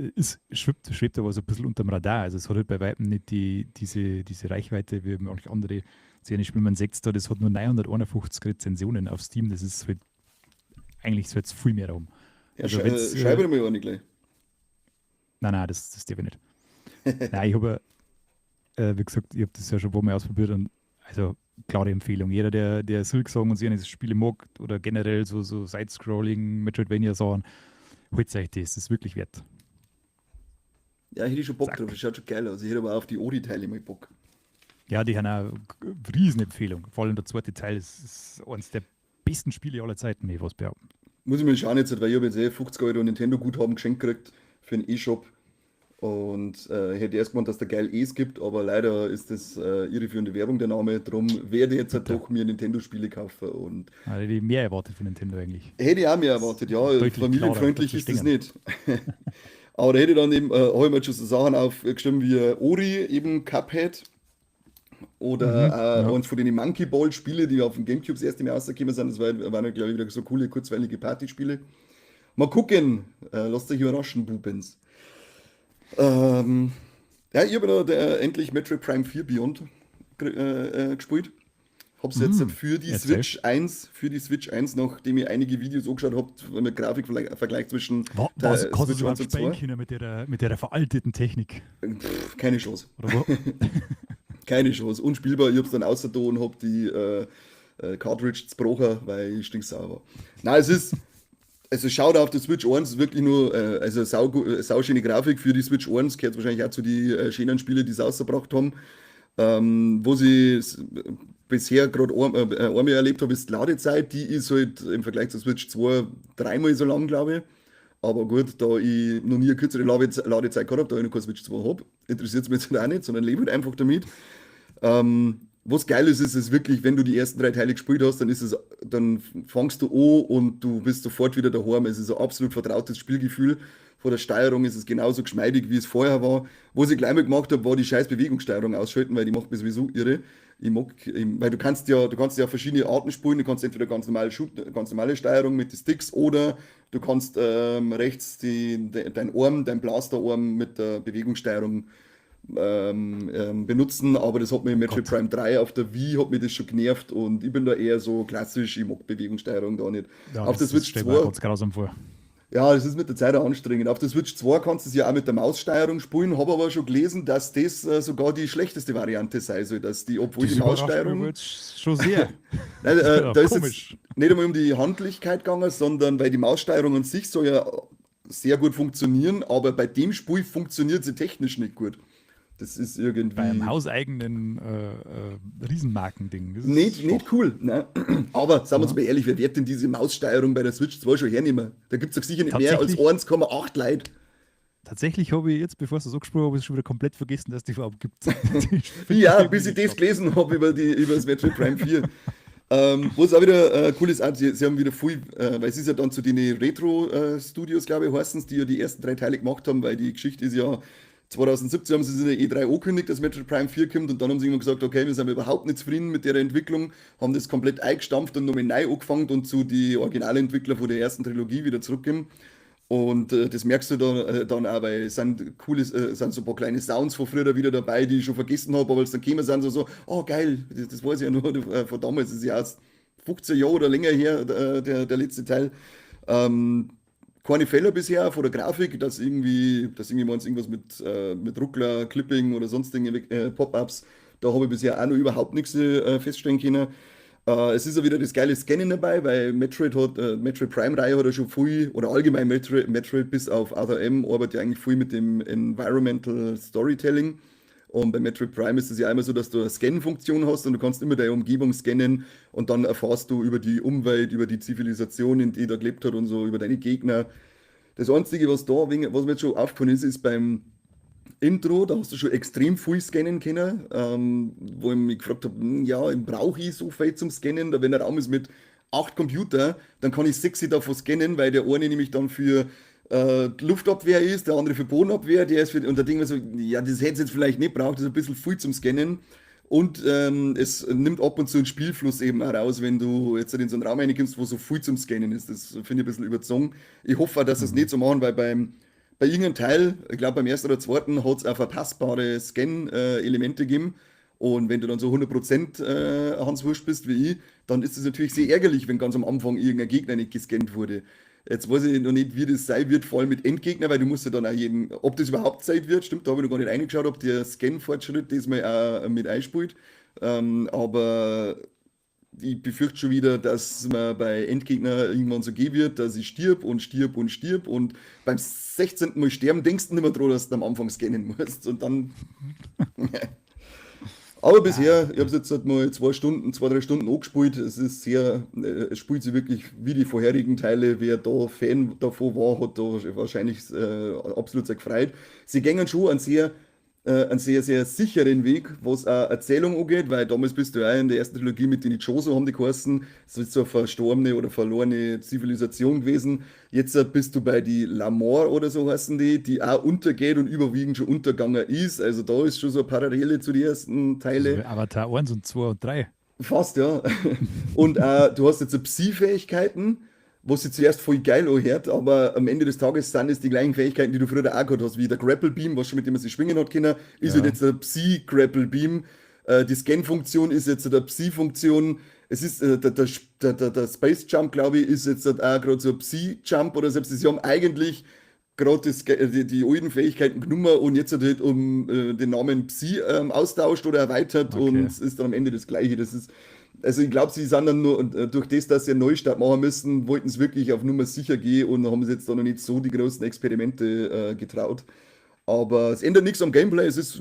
schwebt aber so ein bisschen unterm Radar. Also es hat halt bei Weitem nicht diese Reichweite wie manche andere Serien spielen. Man sieht da, das hat nur 951 Rezensionen auf Steam. Das ist halt, eigentlich soll es viel mehr Raum. Ja, Also wenn's, schreibe mir auch nicht gleich. nein, das darf ich nicht. Nein, ich habe, wie gesagt, ich habe das ja schon ein paar Mal ausprobiert und also klare Empfehlung. Jeder, der Silksong und so eine Spiele mag oder generell so Side-Scrolling, Metroidvania-Sachen, holt euch das. Das ist wirklich wert. Ja, hätte ich schon Bock drauf, Zack. das schaut schon geil aus. Ich hätte aber auch auf die Ori-Teile mal Bock. Ja, die haben auch Riesenempfehlung. Vor allem der zweite Teil ist eines der besten Spiele aller Zeiten, will ich was behaupten. Muss ich mal schauen jetzt, weil ich habe jetzt 50 Euro Nintendo-Guthaben geschenkt gekriegt für einen E-Shop. Und ich hätte erst gemeint, dass da geil Es gibt, aber leider ist das irreführende Werbung der Name. Drum werde ich jetzt halt Bitte. doch mir Nintendo-Spiele kaufen. Und Also die mehr erwartet von Nintendo eigentlich. hätte ich auch mehr erwartet, ja. Deutlich Familienfreundlich klarer, ist das zu nicht. Aber da hätte ich dann eben, habe ich mir schon so Sachen aufgeschrieben wie Ori, eben Cuphead. Oder Ja. eins von den Monkey Ball Spiele, die auf dem Gamecube das erste Mal rausgekommen sind. Das waren ja, glaube ich, wieder so coole, kurzweilige Partyspiele. Mal gucken. Lasst euch überraschen, Bubens. Ähm, ja, ich habe da endlich Metroid Prime 4 Beyond gespielt. Hab's jetzt für die Erzähl. Switch 1, nachdem ich einige Videos angeschaut habe, mit Grafikvergleich zwischen Was der kannst du Switch so 1 und 2. spielen können mit der veralteten Technik? Keine Chance. Oder wo? Keine Chance. Unspielbar. Ich hab's dann außer da und hab die Cartridge zerbrochen, weil ich stinksauer war. Nein, also schaut auf der Switch 1, ist wirklich nur also sauschöne Grafik für die Switch 1, gehört wahrscheinlich auch zu den schönen Spielen, die sie rausgebracht haben. Wo sie bisher gerade einmal erlebt habe, ist die Ladezeit, die ist halt im Vergleich zur Switch 2 dreimal so lang, glaube ich. Aber gut, da ich noch nie eine kürzere Ladezeit gehabt habe, da ich noch keine Switch 2 habe, interessiert es mich jetzt auch nicht, sondern lebe halt einfach damit. Was geil ist wirklich, wenn du die ersten 3 Teile gespielt hast, dann fangst du an und du bist sofort wieder daheim. Es ist ein absolut vertrautes Spielgefühl. Von der Steuerung ist es genauso geschmeidig, wie es vorher war. Was ich gleich mal gemacht habe, war die scheiß Bewegungssteuerung ausschalten, weil die macht mich sowieso irre. Weil du kannst ja verschiedene Arten spielen. Du kannst entweder ganz normale Steuerung mit den Sticks oder du kannst rechts dein Blasterarm mit der Bewegungssteuerung benutzen, aber das hat mir in Metroid Gott. Prime 3 auf der Wii hat mir das schon genervt und ich bin da eher so klassisch, ich mag Bewegungssteuerung da nicht. Ja, Auf der das Switch stellt mir auch 2, ganz grausam vor. ja, das ist mit der Zeit auch anstrengend. Auf der Switch 2 kannst du es ja auch mit der Maussteuerung spielen, habe aber schon gelesen, dass das sogar die schlechteste Variante sein soll, obwohl Das die überrascht mich aber Maussteuerung, jetzt schon sehr. nein, Ja, da ist komisch. jetzt nicht einmal um die Handlichkeit gegangen, sondern weil die Maussteuerung an sich soll ja sehr gut funktionieren, aber bei dem Spiel funktioniert sie technisch nicht gut. Das ist Bei einem irgendwie hauseigenen Riesenmarkending. Das ist nicht schwach. cool. Ne? Aber sagen wir uns Ja. mal ehrlich, wer wird denn diese Maussteuerung bei der Switch 2 schon hernehmen? Da gibt es doch sicher nicht mehr als Tatsächlich, 1,8 Leute. tatsächlich habe ich jetzt, bevor du so gesprochen hast, schon wieder komplett vergessen, dass es die überhaupt gibt. Ich finde Ja, irgendwie bis ich nicht das statt. gelesen habe über das Metroid Prime 4. Was auch wieder cool ist, sie haben wieder viel, weil es ist ja dann zu den Retro-Studios, glaube ich, heißen die ja die ersten 3 Teile gemacht haben, weil die Geschichte ist ja 2017 haben sie es in der E3 angekündigt, dass Metroid Prime 4 kommt und dann haben sie immer gesagt, okay, wir sind überhaupt nicht zufrieden mit der Entwicklung, haben das komplett eingestampft und nochmal neu angefangen und zu die Originalentwickler von der ersten Trilogie wieder zurückgegeben. Und das merkst du dann auch, weil es sind so ein paar kleine Sounds von früher wieder dabei, die ich schon vergessen habe, aber als dann kämen sind so, oh geil, das weiß ich ja nur von damals, das ist ja erst 15 Jahre oder länger her, der letzte Teil. Keine Fehler bisher von der Grafik, dass irgendwie mal irgendwas mit Ruckler, Clipping oder sonstigen Pop-ups, da habe ich bisher auch noch überhaupt nichts feststellen können. Es ist ja wieder das geile Scannen dabei, weil Metroid Prime-Reihe hat ja schon viel, oder allgemein Metroid bis auf Other M, arbeitet ja eigentlich viel mit dem Environmental Storytelling. Und bei Metroid Prime ist es ja einmal so, dass du eine Scan-Funktion hast und du kannst immer deine Umgebung scannen und dann erfährst du über die Umwelt, über die Zivilisation, in die da gelebt hat und so, über deine Gegner. Das Einzige, was mir jetzt schon aufgefallen ist beim Intro, da hast du schon extrem viel scannen können, wo ich mich gefragt habe, ja, brauche ich so viel zum Scannen? Da wenn der Raum ist mit 8 Computer, dann kann ich 6 davon scannen, weil der eine nämlich dann für die Luftabwehr ist, der andere für Bodenabwehr, und da denke ich mir so, ja, das hätte es jetzt vielleicht nicht braucht, das ist ein bisschen viel zum Scannen. und es nimmt ab und zu einen Spielfluss eben auch raus, wenn du jetzt in so einen Raum reinkommst, wo so viel zum Scannen ist. Das finde ich ein bisschen überzogen. Ich hoffe auch, dass sie es Mhm. nicht so machen, weil bei irgendeinem Teil, ich glaube beim ersten oder zweiten, hat es auch verpassbare Scan-Elemente gegeben. Und wenn du dann so 100% Hans Wurst bist wie ich, dann ist es natürlich sehr ärgerlich, wenn ganz am Anfang irgendein Gegner nicht gescannt wurde. Jetzt weiß ich noch nicht, wie das sein wird, vor allem mit Endgegner, weil du musst ja dann auch jeden, ob das überhaupt Zeit wird, stimmt, da habe ich noch gar nicht reingeschaut, ob der Scan-Fortschritt diesmal auch mit einspielt. Aber ich befürchte schon wieder, dass man bei Endgegner irgendwann so gehen wird, dass ich stirb und stirb und stirb und beim 16. Mal sterben denkst du nicht mehr dran, dass du am Anfang scannen musst und dann. Aber Ja, bisher, ich habe es jetzt halt mal 2 Stunden, 2, 3 Stunden angespielt. Es ist sehr, es spielt sich wirklich wie die vorherigen Teile. Wer da Fan davon war, hat da wahrscheinlich absolut sehr gefreut. Sie gehen schon einen sehr, sehr sicheren Weg, was auch Erzählung angeht, weil damals bist du ja in der ersten Trilogie mit den Chozo haben die geheißen, das ist so eine verstorbene oder verlorene Zivilisation gewesen. Jetzt bist du bei die Lamor oder so heißen die auch untergeht und überwiegend schon untergegangen ist. Also da ist schon so eine Parallele zu den ersten also Teile. wie Avatar 1 und 2 und 3. Fast, ja. Und du hast jetzt so Psi-Fähigkeiten, was sich zuerst voll geil anhört, aber am Ende des Tages sind es die gleichen Fähigkeiten, die du früher auch gehabt hast, wie der Grapple Beam, was schon mit dem man sich schwingen hat können, ist halt Ja, jetzt der Psi-Grapple Beam. Die Scan-Funktion ist jetzt der Psi-Funktion. Es ist der Space Jump, glaube ich, ist jetzt auch gerade so ein Psi-Jump oder selbst. Sie haben eigentlich gerade die alten Fähigkeiten genommen und jetzt halt den Namen Psi austauscht oder erweitert und okay. es ist dann am Ende das Gleiche. Das ist, also ich glaube, sie sind dann nur durch das, dass sie einen Neustart machen müssen, wollten sie wirklich auf Nummer sicher gehen und haben sie jetzt da noch nicht so die großen Experimente getraut. Aber es ändert nichts am Gameplay, es ist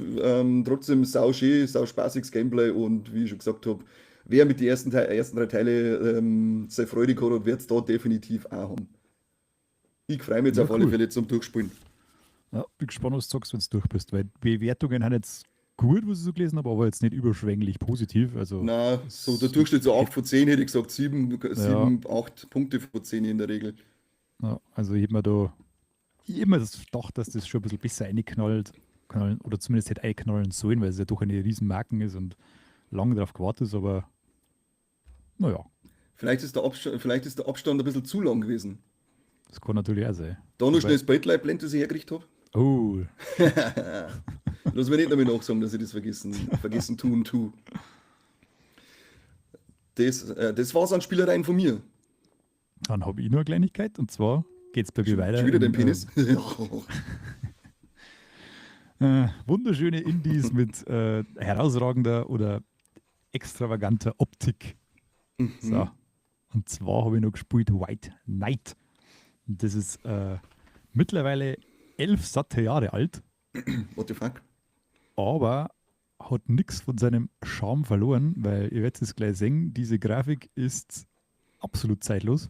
trotzdem sau schön, sau spaßiges Gameplay und wie ich schon gesagt habe, wer mit den ersten 3 Teile seine Freude gehabt hat, wird es da definitiv auch haben. Ich freue mich jetzt Ja, auf alle cool. Fälle zum Durchspielen. Ja, bin gespannt, was du sagst, wenn du durch bist, weil die Bewertungen haben jetzt gut, was ich so gelesen habe, aber jetzt nicht überschwänglich positiv. Also, Na, so der es Durchschnitt so 8 hätte, von 10 hätte ich gesagt, 7, ja, 7, 8 Punkte von 10 in der Regel. ja, also ich hätte mir da ich hab immer das gedacht, dass das schon ein bisschen besser knallen, oder zumindest hätte einknallen sollen, weil es ja doch eine riesen Marken ist und lange darauf gewartet ist, aber naja, Vielleicht ist der Abstand ein bisschen zu lang gewesen. das kann natürlich auch sein. Da noch schnell Wobei, das Spotlight-Blend, das ich hergekriegt habe. oh, Lass mir nicht damit nachsagen, dass ich das vergessen tu. Das war's an Spielereien von mir. dann habe ich nur eine Kleinigkeit und zwar geht es bei mir Schon weiter wieder dein in Penis? wunderschöne Indies mit herausragender oder extravaganter Optik. So, Mhm. und zwar habe ich noch gespielt White Knight. Und das ist mittlerweile 11 satte Jahre alt, What the fuck? aber hat nichts von seinem Charme verloren, weil ihr werdet es gleich sehen, diese Grafik ist absolut zeitlos.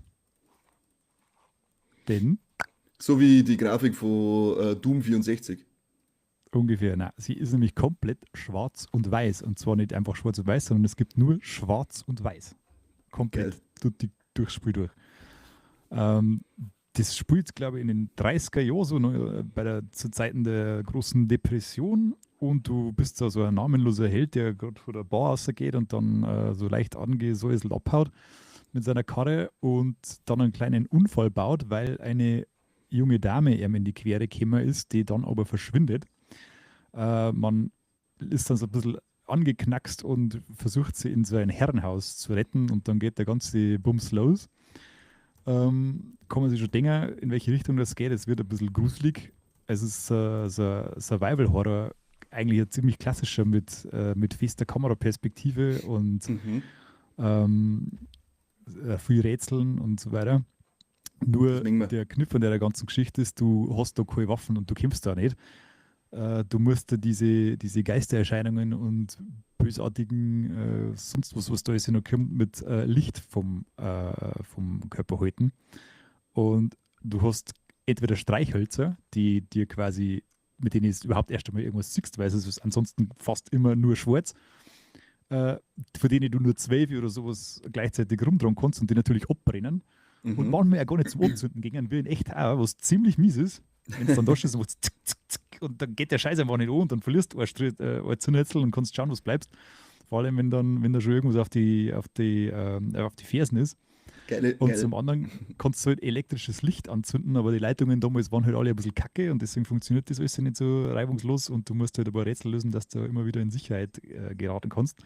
Denn So wie die Grafik von Doom 64. ungefähr, na, sie ist nämlich komplett schwarz und weiß. Und zwar nicht einfach schwarz und weiß, sondern es gibt nur schwarz und weiß. Geil. Komplett durchs Spiel durch. Ähm, das spielt, glaube ich, in den 30er Jahren, so zu Zeiten der großen Depression. Und du bist da so ein namenloser Held, der gerade vor der Bar rausgeht und dann so leicht angesäuselt abhaut mit seiner Karre und dann einen kleinen Unfall baut, weil eine junge Dame ihm in die Quere gekommen ist, die dann aber verschwindet. Man ist dann so ein bisschen angeknackst und versucht sie in so ein Herrenhaus zu retten und dann geht der ganze Bums los. Kann man sich schon denken, in welche Richtung das geht. Es wird ein bisschen gruselig. Es ist so ein Survival-Horror, eigentlich ein ziemlich klassischer mit fester Kameraperspektive und Mhm. ähm, viel Rätseln und so weiter. Das Nur mengen wir. der Kniff an der ganzen Geschichte ist, du hast da keine Waffen und du kämpfst da nicht. Du musst da diese Geistererscheinungen und bösartigen, sonst was da ist, noch kommt, mit Licht vom Körper halten. Und du hast entweder Streichhölzer, die dir quasi, mit denen du überhaupt erst einmal irgendwas siehst, weil es ist ansonsten fast immer nur schwarz, äh, von denen du nur 12 oder sowas gleichzeitig rumdrehen kannst und die natürlich abbrennen. Und Mhm. manchmal auch gar nicht zum Anzünden gingen, wie in echt auch, was ziemlich mies ist. Wenn es dann da steht, so zick, zick, zick, und dann geht der Scheiß einfach nicht an und dann verlierst du ein Zündhölzel und kannst schauen, was bleibst. Vor allem, wenn da schon irgendwas auf die Fersen ist. Geile, Und geil. zum anderen kannst du halt elektrisches Licht anzünden, aber die Leitungen damals waren halt alle ein bisschen kacke und deswegen funktioniert das alles nicht so reibungslos und du musst halt ein paar Rätsel lösen, dass du immer wieder in Sicherheit geraten kannst.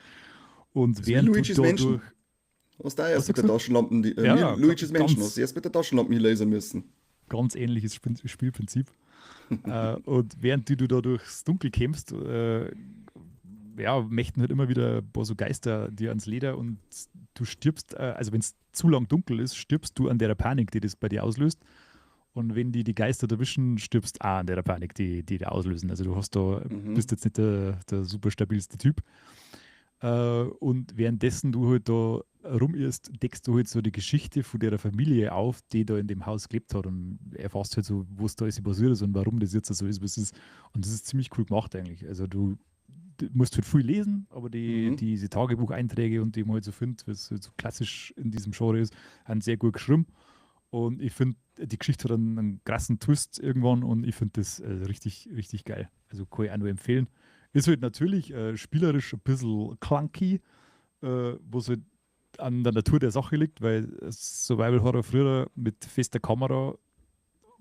Und Das ist wie während du Luigi's dadurch, Mansion. Hast du auch was erst mit sagst der du? Taschenlampe, Ja, wie ja, Luigi's Mansion, hast du ganz, erst mit der Taschenlampe lasern müssen. ganz ähnliches Spielprinzip. Und während du da durchs Dunkel kämpfst, ja, möchten halt immer wieder ein paar so Geister dir ans Leder und du stirbst, also wenn es zu lang dunkel ist, stirbst du an der Panik, die das bei dir auslöst. Und wenn die Geister erwischen, stirbst auch an der Panik, die da auslösen. Also du hast da, Mhm. bist jetzt nicht der super stabilste Typ. Und währenddessen du halt da rumirrst, deckst du halt so die Geschichte von der Familie auf, die da in dem Haus gelebt hat und erfährst halt so, was da alles passiert ist und warum das jetzt so ist, was es ist. Und das ist ziemlich cool gemacht eigentlich. Also du musst halt viel lesen, aber Mhm. diese Tagebucheinträge und die man halt so findet, was halt so klassisch in diesem Genre ist, sind sehr gut geschrieben. Und ich finde, die Geschichte hat einen krassen Twist irgendwann und ich finde das richtig, richtig geil. Also kann ich auch nur empfehlen. Ist halt natürlich spielerisch ein bisschen clunky, was halt an der Natur der Sache liegt, weil Survival Horror früher mit fester Kamera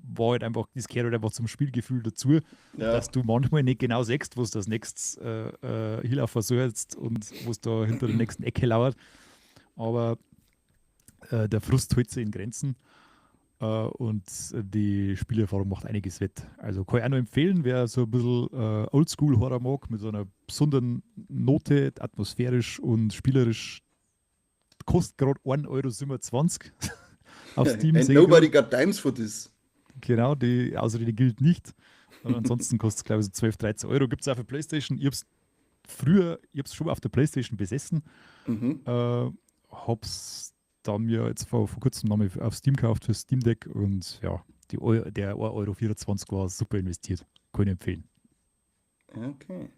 war halt einfach, das gehört halt einfach zum Spielgefühl dazu, Ja. dass du manchmal nicht genau siehst, was das nächstes Hill versuchst und was da hinter der nächsten Ecke lauert. Aber der Frust hält sich in Grenzen. Und die Spielerfahrung macht einiges wett. Also kann ich auch nur empfehlen, wer so ein bisschen Oldschool-Horror mag, mit so einer besonderen Note, atmosphärisch und spielerisch, kostet gerade 1,27 € auf Steam, And sehe ich nobody gerade. got dimes for this. Genau, die Ausrede gilt nicht. Und ansonsten kostet es, glaube ich, so 12, 13 Euro. Gibt es auch für PlayStation. Ich habe es schon auf der PlayStation besessen. Mhm. Hab's dann mir jetzt vor kurzem nochmal auf Steam gekauft für Steam Deck und ja, der 1,24 € war super investiert. Kann ich empfehlen. Okay.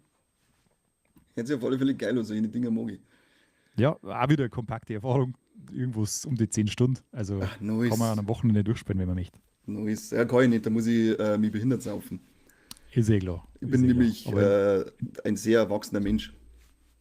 Hört sich auf alle Fälle geil aus, solche Dinger mag ich. Ja, auch wieder eine kompakte Erfahrung. Irgendwas um die 10 Stunden. Also Ach, kann man an nice. einem Wochenende durchspielen, wenn man möchte. Nice. Ja, kann ich nicht, da muss ich mich behindert saufen. Ist eh klar. Ich Ist bin eh klar. nämlich Aber ein sehr erwachsener Mensch.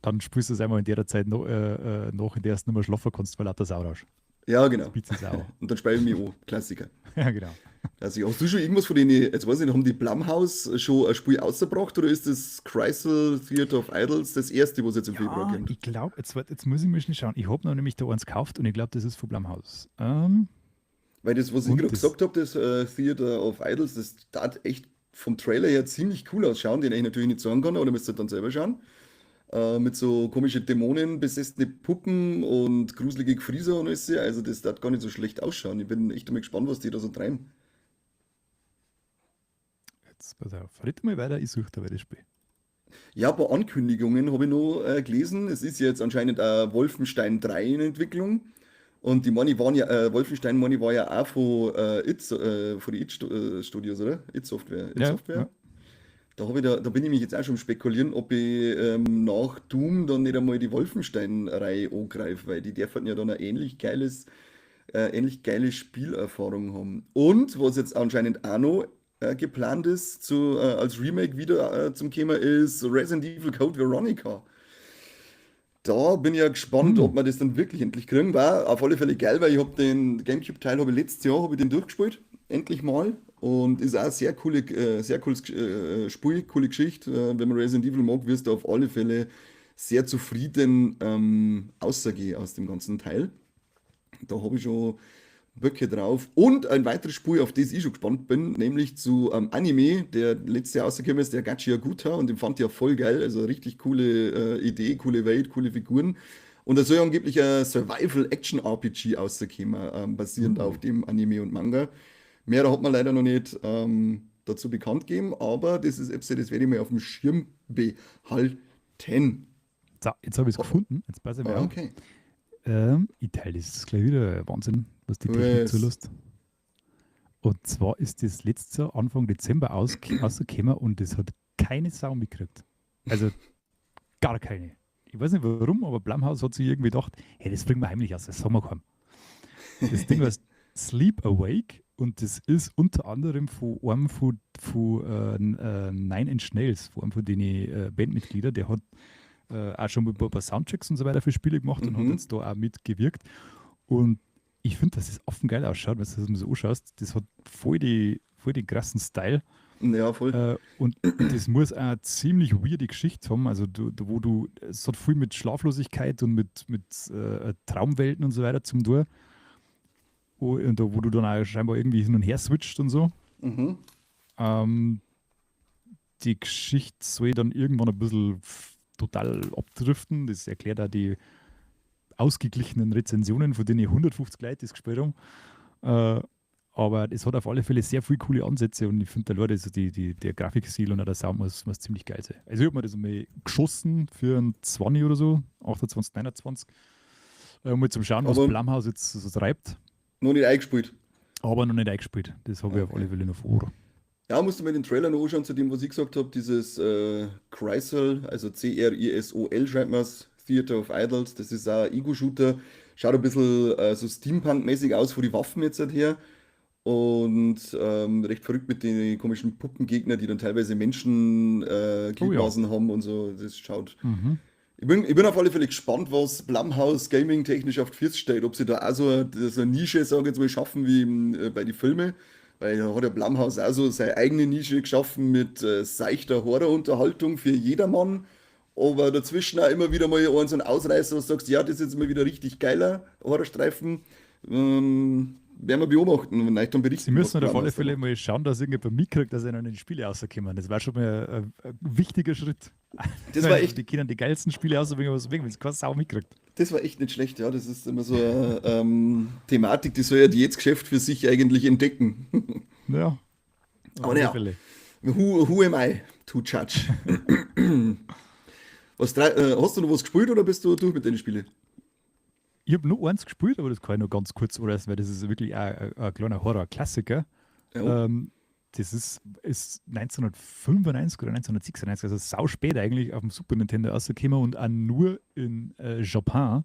dann spielst du es einmal in der Zeit noch, in der du nicht mehr schlafen kannst, weil lauter Sau rauscht. Ja, Das genau. bietet es auch. Und dann speichere ich mich an. Klassiker. Ja, genau. Also, hast du schon irgendwas von denen, jetzt weiß ich nicht, haben die Blumhouse schon ein Spiel ausgebracht oder ist das Chrysler Theater of Idols das erste, was jetzt im Februar Ja, kommt? ich glaube, jetzt muss ich mal schnell schauen. Ich habe noch nämlich da eins gekauft und ich glaube, das ist von Blumhouse. Weil das, was ich Und gerade das, gesagt habe, das Theater of Idols, das tat echt vom Trailer her ziemlich cool ausschauen, den ich natürlich nicht sagen kann, aber da müsst ihr dann selber schauen. Mit so komische Dämonen besessene Puppen und gruselige Gefrieser und alles. Also das darf gar nicht so schlecht ausschauen. Ich bin echt mal gespannt, was die da so treiben. jetzt pass auf, red mal weiter, ich suche da das Spiel. Ja, ein paar Ankündigungen habe ich noch gelesen. Es ist jetzt anscheinend Wolfenstein 3 in Entwicklung. Und die Money waren ja, Wolfenstein Money war ja auch von den Studios, oder? It Software. It Ja, Software. ja. Da bin ich mich jetzt auch schon am spekulieren, ob ich nach Doom dann nicht einmal die Wolfenstein-Reihe angreife, weil die dürfen ja dann ein ähnlich geile Spielerfahrung haben. Und was jetzt anscheinend auch noch geplant ist, als Remake wieder zum Thema ist Resident Evil Code Veronica. Da bin ich ja gespannt, Hm. ob wir das dann wirklich endlich kriegen. War auf alle Fälle geil, weil ich habe den GameCube-Teil letztes Jahr habe ich den durchgespielt, endlich mal. Und ist auch sehr cooles Spiel, coole Geschichte. Wenn man Resident Evil mag, wirst du auf alle Fälle sehr zufrieden rausgehen aus dem ganzen Teil. Da habe ich schon Böcke drauf. Und ein weiteres Spiel, auf das ich schon gespannt bin, nämlich zu Anime, der letztes Jahr rausgekommen ist, der Gachi Yaguta, und den fand ich ja voll geil. Also richtig coole Idee, coole Welt, coole Figuren. Und da soll ja angeblich ein Survival-Action-RPG rausgekommen, basierend auf dem Anime und Manga. Mehr hat man leider noch nicht dazu bekannt gegeben, aber das ist etwas, das werde ich mal auf dem Schirm behalten. So, jetzt habe ich es Oh, gefunden. Jetzt passe ich mal auf. okay. Ich teile das gleich wieder. Wahnsinn, was die Technik Yes. zulässt. Und zwar ist das letztes Jahr Anfang Dezember rausgekommen und das hat keine Sau mitgekriegt. Also gar keine. Ich weiß nicht warum, aber Blumhouse hat sich irgendwie gedacht, hey, das bringen wir heimlich aus, das soll man kommen. Das Ding heißt Sleep Awake und das ist unter anderem von einem von Nine Inch Nails, von einem von den Bandmitgliedern, der hat auch schon mit ein paar Soundchecks und so weiter für Spiele gemacht und hat jetzt da auch mitgewirkt. Und ich finde, dass es offen geil ausschaut, wenn du das mal so anschaust. Das hat voll die krassen Style. Ja, voll. Und das muss auch eine ziemlich weirde Geschichte haben. Also, es hat viel mit Schlaflosigkeit und mit Traumwelten und so weiter zum tun. Und da, wo du dann auch scheinbar irgendwie hin und her switcht und so. Mhm. Ähm, die Geschichte soll dann irgendwann ein bisschen total abdriften. Das erklärt auch die ausgeglichenen Rezensionen, von denen 150 Leute das gespielt haben. Aber es hat auf alle Fälle sehr viele coole Ansätze und ich finde, der Leute, also der Grafikstil und auch der Sound muss ziemlich geil sein. Also ich habe mir das einmal geschossen für ein 20 oder so, 28, 29, mal zum Schauen, was Aber Blumhouse jetzt so treibt. noch nicht eingespielt. Aber noch nicht eingespielt. Das habe ich auf alle Fälle noch vor. Ja, musst du mir den Trailer noch anschauen, zu dem, was ich gesagt habe, dieses Crisol, also CRISOL schreibt man es, Theater of Idols, das ist auch ein Ego-Shooter, schaut ein bisschen so Steampunk-mäßig aus, von die Waffen jetzt halt her und recht verrückt mit den komischen Puppengegnern, die dann teilweise Menschen Oh ja. Gliedmaßen haben und so, das schaut. Mhm. Ich bin auf alle Fälle gespannt, was Blumhouse Gaming technisch auf die Füße steht, ob sie da auch so eine Nische, sage ich jetzt mal, schaffen wie bei den Filmen. Weil da hat ja Blumhouse auch so seine eigene Nische geschaffen mit seichter Horrorunterhaltung für jedermann. Aber dazwischen auch immer wieder mal so ein Ausreißer, wo du sagst, ja, das ist jetzt mal wieder richtig geiler Horrorstreifen. Werden wir beobachten und vielleicht dann Sie berichten, was müssen halt auf alle Blumhouse da Fälle macht. mal schauen, dass irgendjemand mitkriegt, dass er noch in die Spiele rauskommen. Das war schon mal ein wichtiger Schritt. Das war echt, Die können die geilsten Spiele auswählen, was wenn es keine Sau mitkriegt. das war echt nicht schlecht, ja. Das ist immer so eine Thematik, die soll ja jetzt Geschäft für sich eigentlich entdecken. Ja, auf Aber alle naja, Fälle. who am I to judge? Hast du noch was gespielt oder bist du durch mit den Spielen? Ich habe nur eins gespielt, aber das kann ich nur ganz kurz anreißen, weil das ist wirklich ein kleiner Horror-Klassiker. Ja. Das ist 1995 oder 1996, also sau spät eigentlich auf dem Super Nintendo rausgekommen und auch nur in Japan.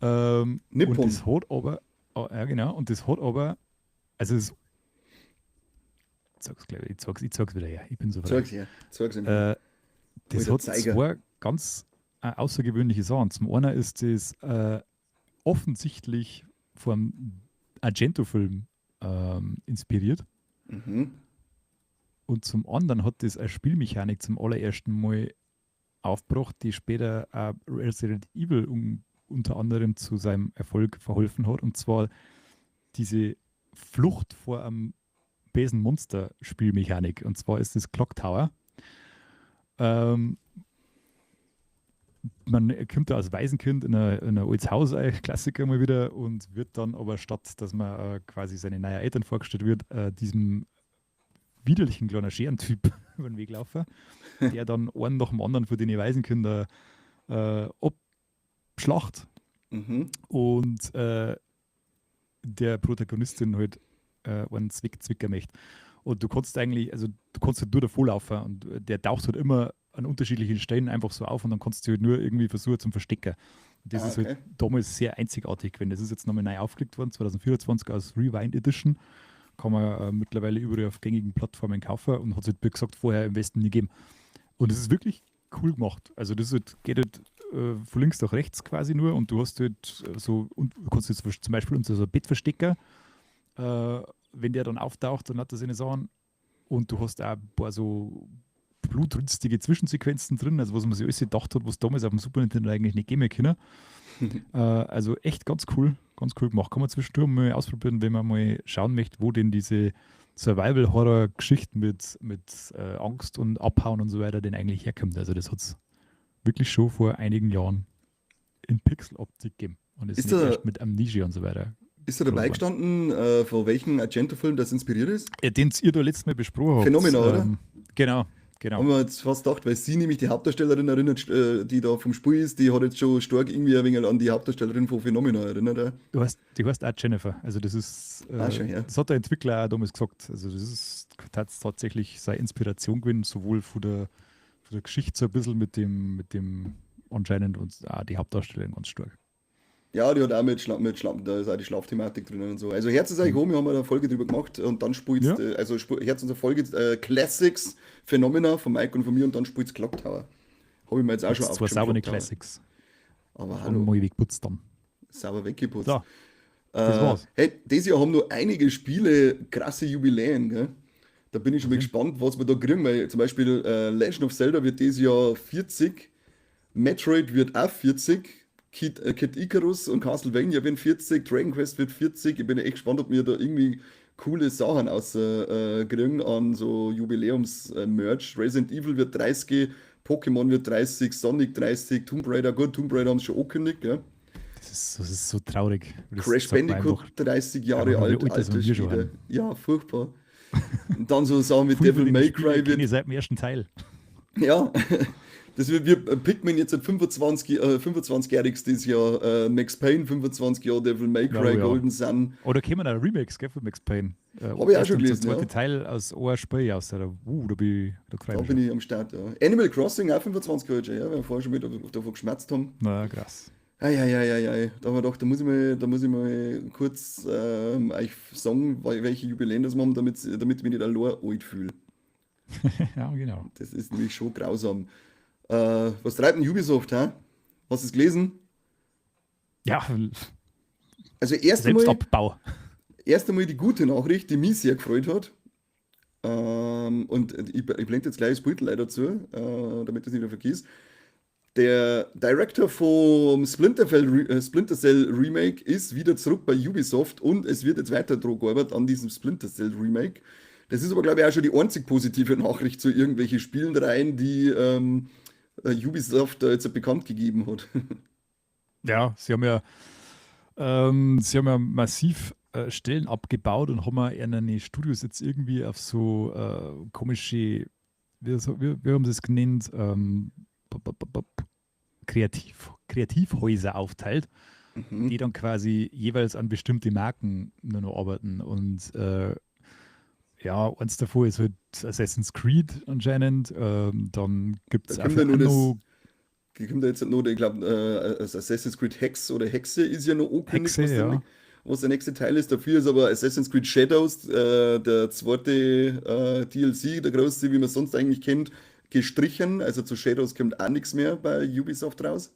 Und Nippon. das hat aber, ja genau, und das hat aber, also es, ich sag's wieder her, ich bin so frei. Zeig's her. Zeig's mir. Äh, das Alter hat Zeiger. zwei ganz außergewöhnliche Sachen. Zum einen ist das offensichtlich vom Argento-Film inspiriert. Mhm. Und zum anderen hat das eine Spielmechanik zum allerersten Mal aufgebracht, die später auch Resident Evil unter anderem zu seinem Erfolg verholfen hat. Und zwar diese Flucht vor einem bösen Monster-Spielmechanik. Und zwar ist das Clock Tower. Ähm, Man kommt da als Waisenkind in ein altes Haus, ein Klassiker mal wieder, und wird dann aber statt, dass man quasi seine neuen Eltern vorgestellt wird, diesem widerlichen kleinen Scherentyp über den Weg laufen, der dann einen nach dem anderen von den Waisenkinder abschlacht Mhm. und der Protagonistin halt einen Zwicker möchte. Und du kannst eigentlich, also du kannst halt nur davor laufen und der taucht halt immer an unterschiedlichen Stellen einfach so auf und dann kannst du halt nur irgendwie versuchen zum Verstecken. Und das ist Okay. halt damals sehr einzigartig gewesen. Das ist jetzt nochmal neu aufgelegt worden, 2024 als Rewind Edition. Kann man mittlerweile überall auf gängigen Plattformen kaufen und hat es halt, wie gesagt, vorher im Westen nie gegeben. Und es ist wirklich cool gemacht. Also das halt, geht halt von links nach rechts quasi nur und du hast halt so, und du kannst jetzt zum Beispiel unter so ein Bett verstecken. Wenn der dann auftaucht, dann hat er seine Sachen und du hast auch ein paar so blutrünstige Zwischensequenzen drin, also was man sich alles gedacht hat, was damals auf dem Super Nintendo eigentlich nicht geben können. Also echt ganz cool gemacht. Kann man zwischendurch mal ausprobieren, wenn man mal schauen möchte, wo denn diese Survival-Horror-Geschichten mit Angst und Abhauen und so weiter denn eigentlich herkommt. Also das hat es wirklich schon vor einigen Jahren in Pixel-Optik gegeben und ist Ist nicht da, erst mit Amnesia und so weiter ist da groß dabei geworden. gestanden, von welchem Argento-Film das inspiriert ist? Den ihr da letztes Mal besprochen habt. Phänomena, oder? Genau. Haben wir jetzt fast gedacht, weil sie nämlich die Hauptdarstellerin erinnert, die da vom Spiel ist, die hat jetzt schon stark irgendwie ein wenig an die Hauptdarstellerin von Phenomena erinnert. Die heißt auch Jennifer. Also Schon, ja. das hat der Entwickler auch damals gesagt. Also das ist tatsächlich seine Inspiration gewesen, sowohl von der Geschichte so ein bisschen mit dem anscheinend und auch die Hauptdarstellerin ganz stark. Ja, die hat auch da ist auch die Schlafthematik drin und so. Also Herz ist eigentlich Mhm. wir haben eine Folge drüber gemacht und dann spielt Ja. Herz unsere Folge Classics, Phenomena von Mike und von mir und dann spielt Clock Tower. Habe ich mir jetzt auch Gibt schon es zwar saubere aufgeschrieben gehabt. Classics. Aber Haben wir hallo, mal weggeputzt dann. sauber weggeputzt. So, das war's. Hey, dieses Jahr haben noch einige Spiele krasse Jubiläen, gell? Da bin ich schon mal Wahnsinn. gespannt, was wir da kriegen, weil zum Beispiel Legend of Zelda wird dieses Jahr 40, Metroid wird auch 40, Kid Icarus und Castlevania werden 40, Dragon Quest wird 40. Ich bin echt gespannt, ob wir da irgendwie coole Sachen aus kriegen an so Jubiläums-Merch. Resident Evil wird 30, Pokémon wird 30, Sonic 30, Tomb Raider, gut, Tomb Raider haben sie schon angekündigt, gell? Das ist so traurig. Das Crash sagt man Bandicoot einfach, 30 einfach Jahre nur, wie alt, alt das alter wir schon Schwede. haben. Ja, furchtbar. Und dann so Sachen wie Viele Devil von den May Spielen Cry kenne ich wird, seit dem ersten Teil. ja, das wird, wir Pikmin jetzt seit 25-jähriges dieses Jahr, Max Payne 25 Jahre, Devil May Ja, Cry, ja. Golden Sun. Oder kämen da Remakes, gell, von Max Payne. Habe ich auch Erst schon und der gelesen, zweite ja. Teil aus einem Spiel aus. Da freue Da ich mich bin schon. ich am Start, ja. Animal Crossing auch 25 Jahre, schon, ja, weil wir vorher schon mit davon geschmerzt haben. Na, krass. Eieieiei, da haben wir gedacht, da muss ich mal kurz euch sagen, welche Jubiläen das wir haben, damit ich mich nicht allein alt fühle. Ja, genau. Das ist nämlich schon grausam. Was treibt denn Ubisoft, hä? Hast du es gelesen? Ja, Also Selbstabbau. erst einmal die gute Nachricht, die mich sehr gefreut hat. Und ich blende jetzt gleich das Bild leider dazu, damit ich es nicht mehr vergisst. Der Director vom Splinter Cell Remake ist wieder zurück bei Ubisoft und es wird jetzt weiter dran gearbeitet an diesem Splinter Cell Remake. Das ist aber, glaube ich, auch schon die einzig positive Nachricht zu irgendwelchen Spielenreihen, die Ubisoft da jetzt bekannt gegeben hat. Ja, sie haben ja massiv Stellen abgebaut und haben ja in den Studios jetzt irgendwie auf so komische, wie haben sie es genannt, Kreativhäuser aufteilt, die Mhm. dann quasi jeweils an bestimmte Marken nur noch arbeiten. Und ja, eins davor ist halt Assassin's Creed anscheinend. Dann gibt Da es auch kommt für ja nur das, Anno kommt ja jetzt noch, ich glaube, Assassin's Creed Hex oder Hexe ist ja noch angekündigt, Hexe, ja. was der nächste Teil ist. Dafür ist aber Assassin's Creed Shadows, der zweite DLC, der größte, wie man sonst eigentlich kennt, gestrichen. Also zu Shadows kommt auch nichts mehr bei Ubisoft raus.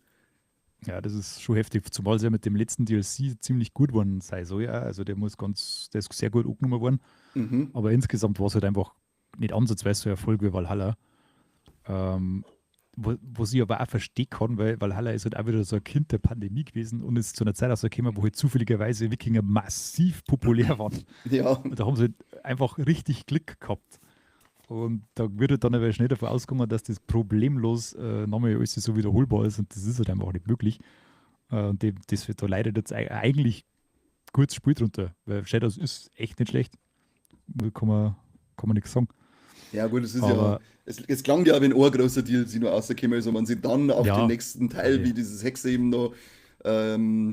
Ja, das ist schon heftig, zumal es ja mit dem letzten DLC ziemlich gut geworden sei so, ja. Also der ist sehr gut angenommen worden. Mhm. Aber insgesamt war es halt einfach nicht ansatzweise so ein Erfolg wie Valhalla. Ähm, wo ich aber auch verstehen kann, weil Valhalla ist halt auch wieder so ein Kind der Pandemie gewesen und ist zu einer Zeit rausgekommen, wo halt zufälligerweise Wikinger massiv populär waren. Ja, Und da haben sie halt einfach richtig Glück gehabt. Und da wird halt dann aber schnell davon ausgegangen, dass das problemlos nochmal alles so wiederholbar ist und das ist halt einfach nicht möglich. Und da leidet jetzt eigentlich kurz Spiel drunter, weil Shadows ist echt nicht schlecht. Kann man nichts sagen. ja gut, es ist ja, Aber es klang ja, wenn ein großer DLC nur rausgekommen ist und man sich dann auf den ja, nächsten Teil, wie dieses Hexe eben noch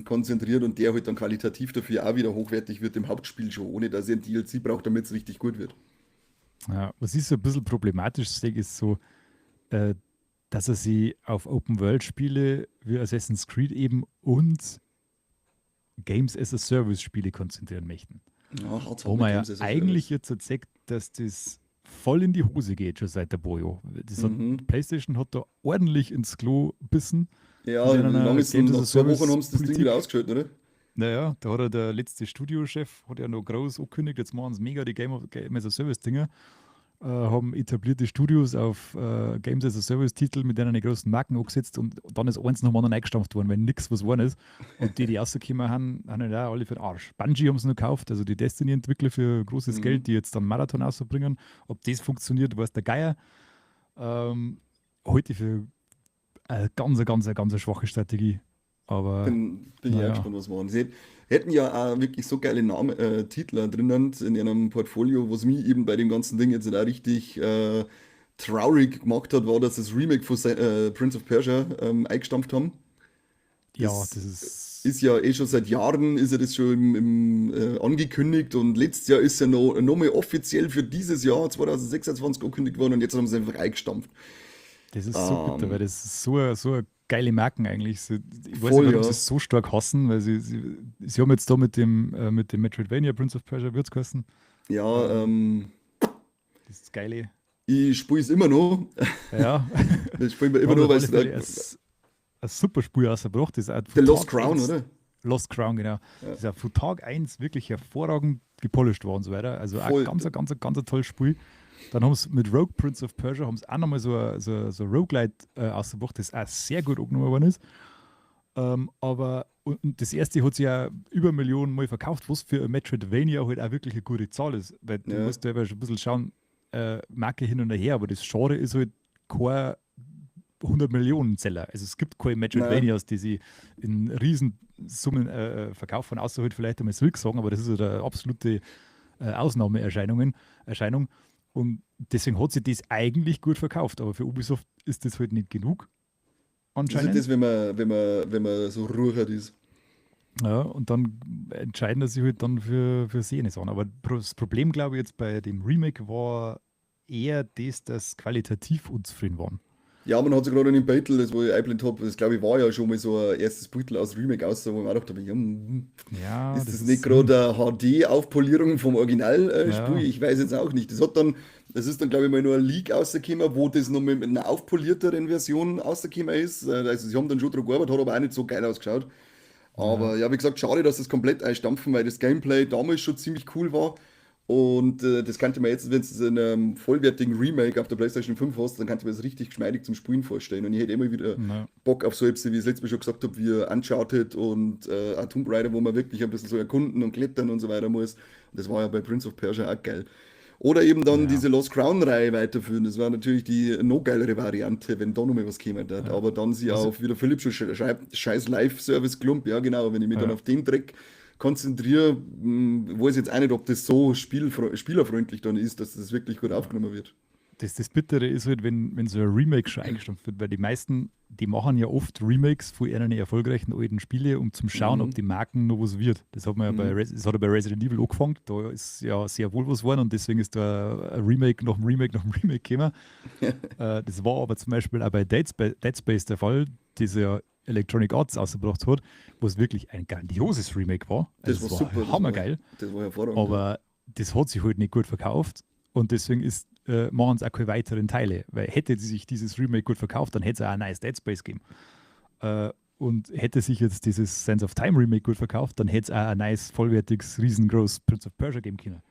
konzentriert und der halt dann qualitativ dafür auch wieder hochwertig wird im Hauptspiel schon, ohne dass ihr ein DLC braucht, damit es richtig gut wird. ja, was ich so ein bisschen problematisch sehe, ist so, äh, dass er sie auf Open-World-Spiele wie Assassin's Creed eben und Games as a Service-Spiele konzentrieren möchten. Ja, hat's Wo halt mit man ja Games as a eigentlich Service. jetzt halt sagt, dass das voll in die Hose geht, schon seit der Bojo. Die Mhm. PlayStation hat da ordentlich ins Klo bissen Ja, mit wie lange einer ist denn? Games as Nach a 2 Wochen haben sie das Ding wieder Service-Politik. ausgeschaltet, oder? Naja, da hat der letzte Studiochef hat ja noch groß angekündigt, jetzt machen sie mega die Game as a Service-Dinger. Haben etablierte Studios auf Games as a Service-Titel mit denen die großen Marken angesetzt und dann ist eins nach dem anderen eingestampft worden, weil nichts was geworden ist. Und die rausgekommen haben halt auch alle für den Arsch. Bungie haben sie noch gekauft, also die Destiny-Entwickler für großes Mhm. Geld, die jetzt dann Marathon rausbringen. Ob das funktioniert, weiß der Geier. Heute für eine ganz schwache Strategie. Aber Bin ich auch naja, gespannt, was machen. Sie hätten ja auch wirklich so geile Titel drinnen in ihrem Portfolio, was mich eben bei dem ganzen Ding jetzt auch richtig traurig gemacht hat, war, dass das Remake von Prince of Persia eingestampft haben. ja, Das das ist. ist ja eh schon seit Jahren, ist ja das schon angekündigt und letztes Jahr ist ja noch mal offiziell für dieses Jahr 2026 angekündigt worden und jetzt haben sie einfach eingestampft. Das ist so bitter, weil Ähm, das ist so eine geile Marken eigentlich. Ich weiß nicht, voll, warum sie ja. es so stark hassen, weil sie haben jetzt da mit dem Metroidvania Prince of Persia wird's geheißen. Ja, Ähm, das ist das Geile. Ich spiele es immer noch. Ja, Das spielen wir da immer haben wir noch, auf weil alle es Fälle ein super Spiel ausgebracht. Das ist auch The von Lost Tag Crown, 1, oder? Lost Crown, genau. Ja, Das ist auch von Tag 1 wirklich hervorragend gepolished worden und so weiter. Also auch voll. ganz ein tolles Spiel. Dann haben sie mit Rogue Prince of Persia haben sie auch nochmal so Roguelite ausgebracht, das auch sehr gut angenommen worden ist. Und das erste hat sich ja über Millionen Mal verkauft, was für ein Metroidvania halt auch wirklich eine gute Zahl ist. Weil du Ja, musst ja schon ein bisschen schauen, Marke hin und her, aber das Genre ist halt kein 100 Millionen Seller. Also es gibt keine nein. Metroidvanias, die sie in Riesensummen verkaufen, außer halt vielleicht einmal Silk sagen, aber das ist halt eine absolute Erscheinung. Und deswegen hat sie das eigentlich gut verkauft. Aber für Ubisoft ist das halt nicht genug, Das ist ja anscheinend. das, wenn man so ruhig ist. Ja, und dann entscheiden sie sich halt dann für Szene an. Aber das Problem, glaube ich, jetzt bei dem Remake war eher das, dass qualitativ unzufrieden waren. Ja, man hat so gerade in dem Battle, das wo ich eingeblendet habe, das glaube ich war ja schon mal so ein erstes Battle aus Remake aus, wo man auch gedacht habe, ja, Ja, ist das das nicht ist, gerade eine HD-Aufpolierung vom Originalspiel? ja, Ich weiß jetzt auch nicht. Das ist dann glaube ich mal nur ein Leak rausgekommen, wo das noch mit einer aufpolierteren Version rausgekommen ist. Also sie haben dann schon dran gearbeitet, hat aber auch nicht so geil ausgeschaut. ja. Aber ja, wie gesagt, schade, dass das komplett einstampfen, weil das Gameplay damals schon ziemlich cool war. Und das könnte man jetzt, wenn es in einem vollwertigen Remake auf der PlayStation 5 hast, dann könnte man das richtig geschmeidig zum Spielen vorstellen. Und ich hätte immer wieder Ja. Bock auf so etwas, wie ich es letztes Mal schon gesagt habe, wie Uncharted und auch Tomb Raider, wo man wirklich ein bisschen so erkunden und klettern und so weiter muss. Und das war ja bei Prince of Persia auch geil. Oder eben dann Ja. diese Lost Crown-Reihe weiterführen. Das war natürlich die noch geilere Variante, wenn da noch mal was käme. Ja. Aber dann sie Was, auf, wie der Philipp schon schreibt, scheiß Live-Service-Klump. Ja, genau, wenn ich mich dann ja. auf den Dreck konzentriere, weiß jetzt auch nicht, ob das so spielerfreundlich dann ist, dass das wirklich gut Ja. aufgenommen wird. Das Bittere ist halt, wenn so ein Remake schon eingestampft wird, weil die meisten, die machen ja oft Remakes von ihren erfolgreichen alten Spiele, um zum Schauen, ob Mhm. die Marken noch was wird. Das hat man ja Mhm. Das hat ja bei Resident Evil angefangen, da ist ja sehr wohl was geworden und deswegen ist da ein Remake nach dem Remake nach dem Remake gekommen. Das war aber zum Beispiel auch bei Dead Space der Fall, das ja Electronic Arts ausgebracht hat, wo es wirklich ein grandioses Remake war. Das Also war es war super, hammergeil. das war hervorragend. Ja. Aber das hat sich halt nicht gut verkauft und deswegen machen sie auch keine weiteren Teile. Weil hätte sich dieses Remake gut verkauft, dann hätte es auch ein neues Dead Space gegeben. Und hätte sich jetzt dieses Sense of Time Remake gut verkauft, dann hätte es auch ein neues, vollwertiges, riesengroßes Prince of Persia geben können.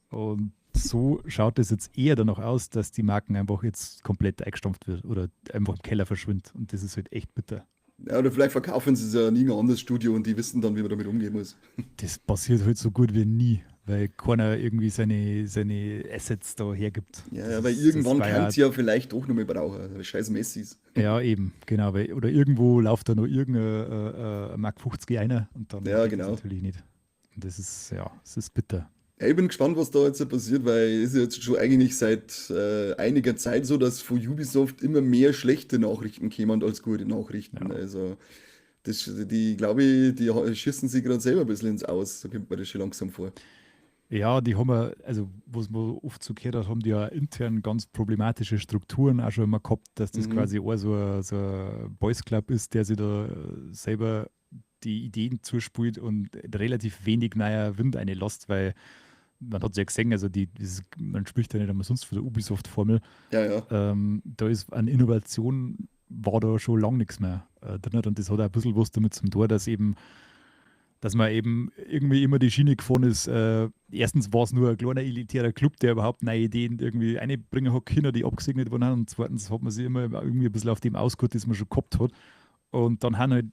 Und so schaut es jetzt eher danach aus, dass die Marken einfach jetzt komplett eingestampft wird oder einfach im Keller verschwindet. Und das ist halt echt bitter. Ja, oder vielleicht verkaufen sie es ja an irgendein anderes Studio und die wissen dann, wie man damit umgehen muss. Das passiert halt so gut wie nie, weil keiner irgendwie seine Assets da hergibt. Ja, ja, weil irgendwann War kann ja, es ja vielleicht doch noch mal brauchen. Also scheiß Messis. ja eben, genau. Oder irgendwo läuft da noch irgendein Mark 50 einer und dann Ja, geht das genau. natürlich nicht. Und das ist, ja, es ist bitter. Ja, ich bin gespannt, was da jetzt so passiert, weil es ist ja jetzt schon eigentlich seit einiger Zeit so, dass von Ubisoft immer mehr schlechte Nachrichten kämen als gute Nachrichten. Ja. Also, die glaube ich, die schießen sich gerade selber ein bisschen ins Aus. So kommt mir das schon langsam vor. Ja, die haben ja, also was man oft so gehört hat, haben die ja intern ganz problematische Strukturen auch schon immer gehabt, dass das Mhm. quasi auch so ein Boys Club ist, der sich da selber die Ideen zuspielt und relativ wenig neuer Wind einlässt, weil man hat es ja gesehen, also man spricht ja nicht einmal sonst von der Ubisoft-Formel. Ja, ja. Da ist an Innovation war da schon lang nichts mehr drin und das hat auch ein bisschen was damit zum Tor, dass man eben irgendwie immer die Schiene gefahren ist. Erstens war es nur ein kleiner elitärer Club, der überhaupt neue Ideen irgendwie einbringen hat können, die abgesegnet wurden. Und zweitens hat man sich immer irgendwie ein bisschen auf dem ausgeruht, das man schon gehabt hat. Und dann haben halt,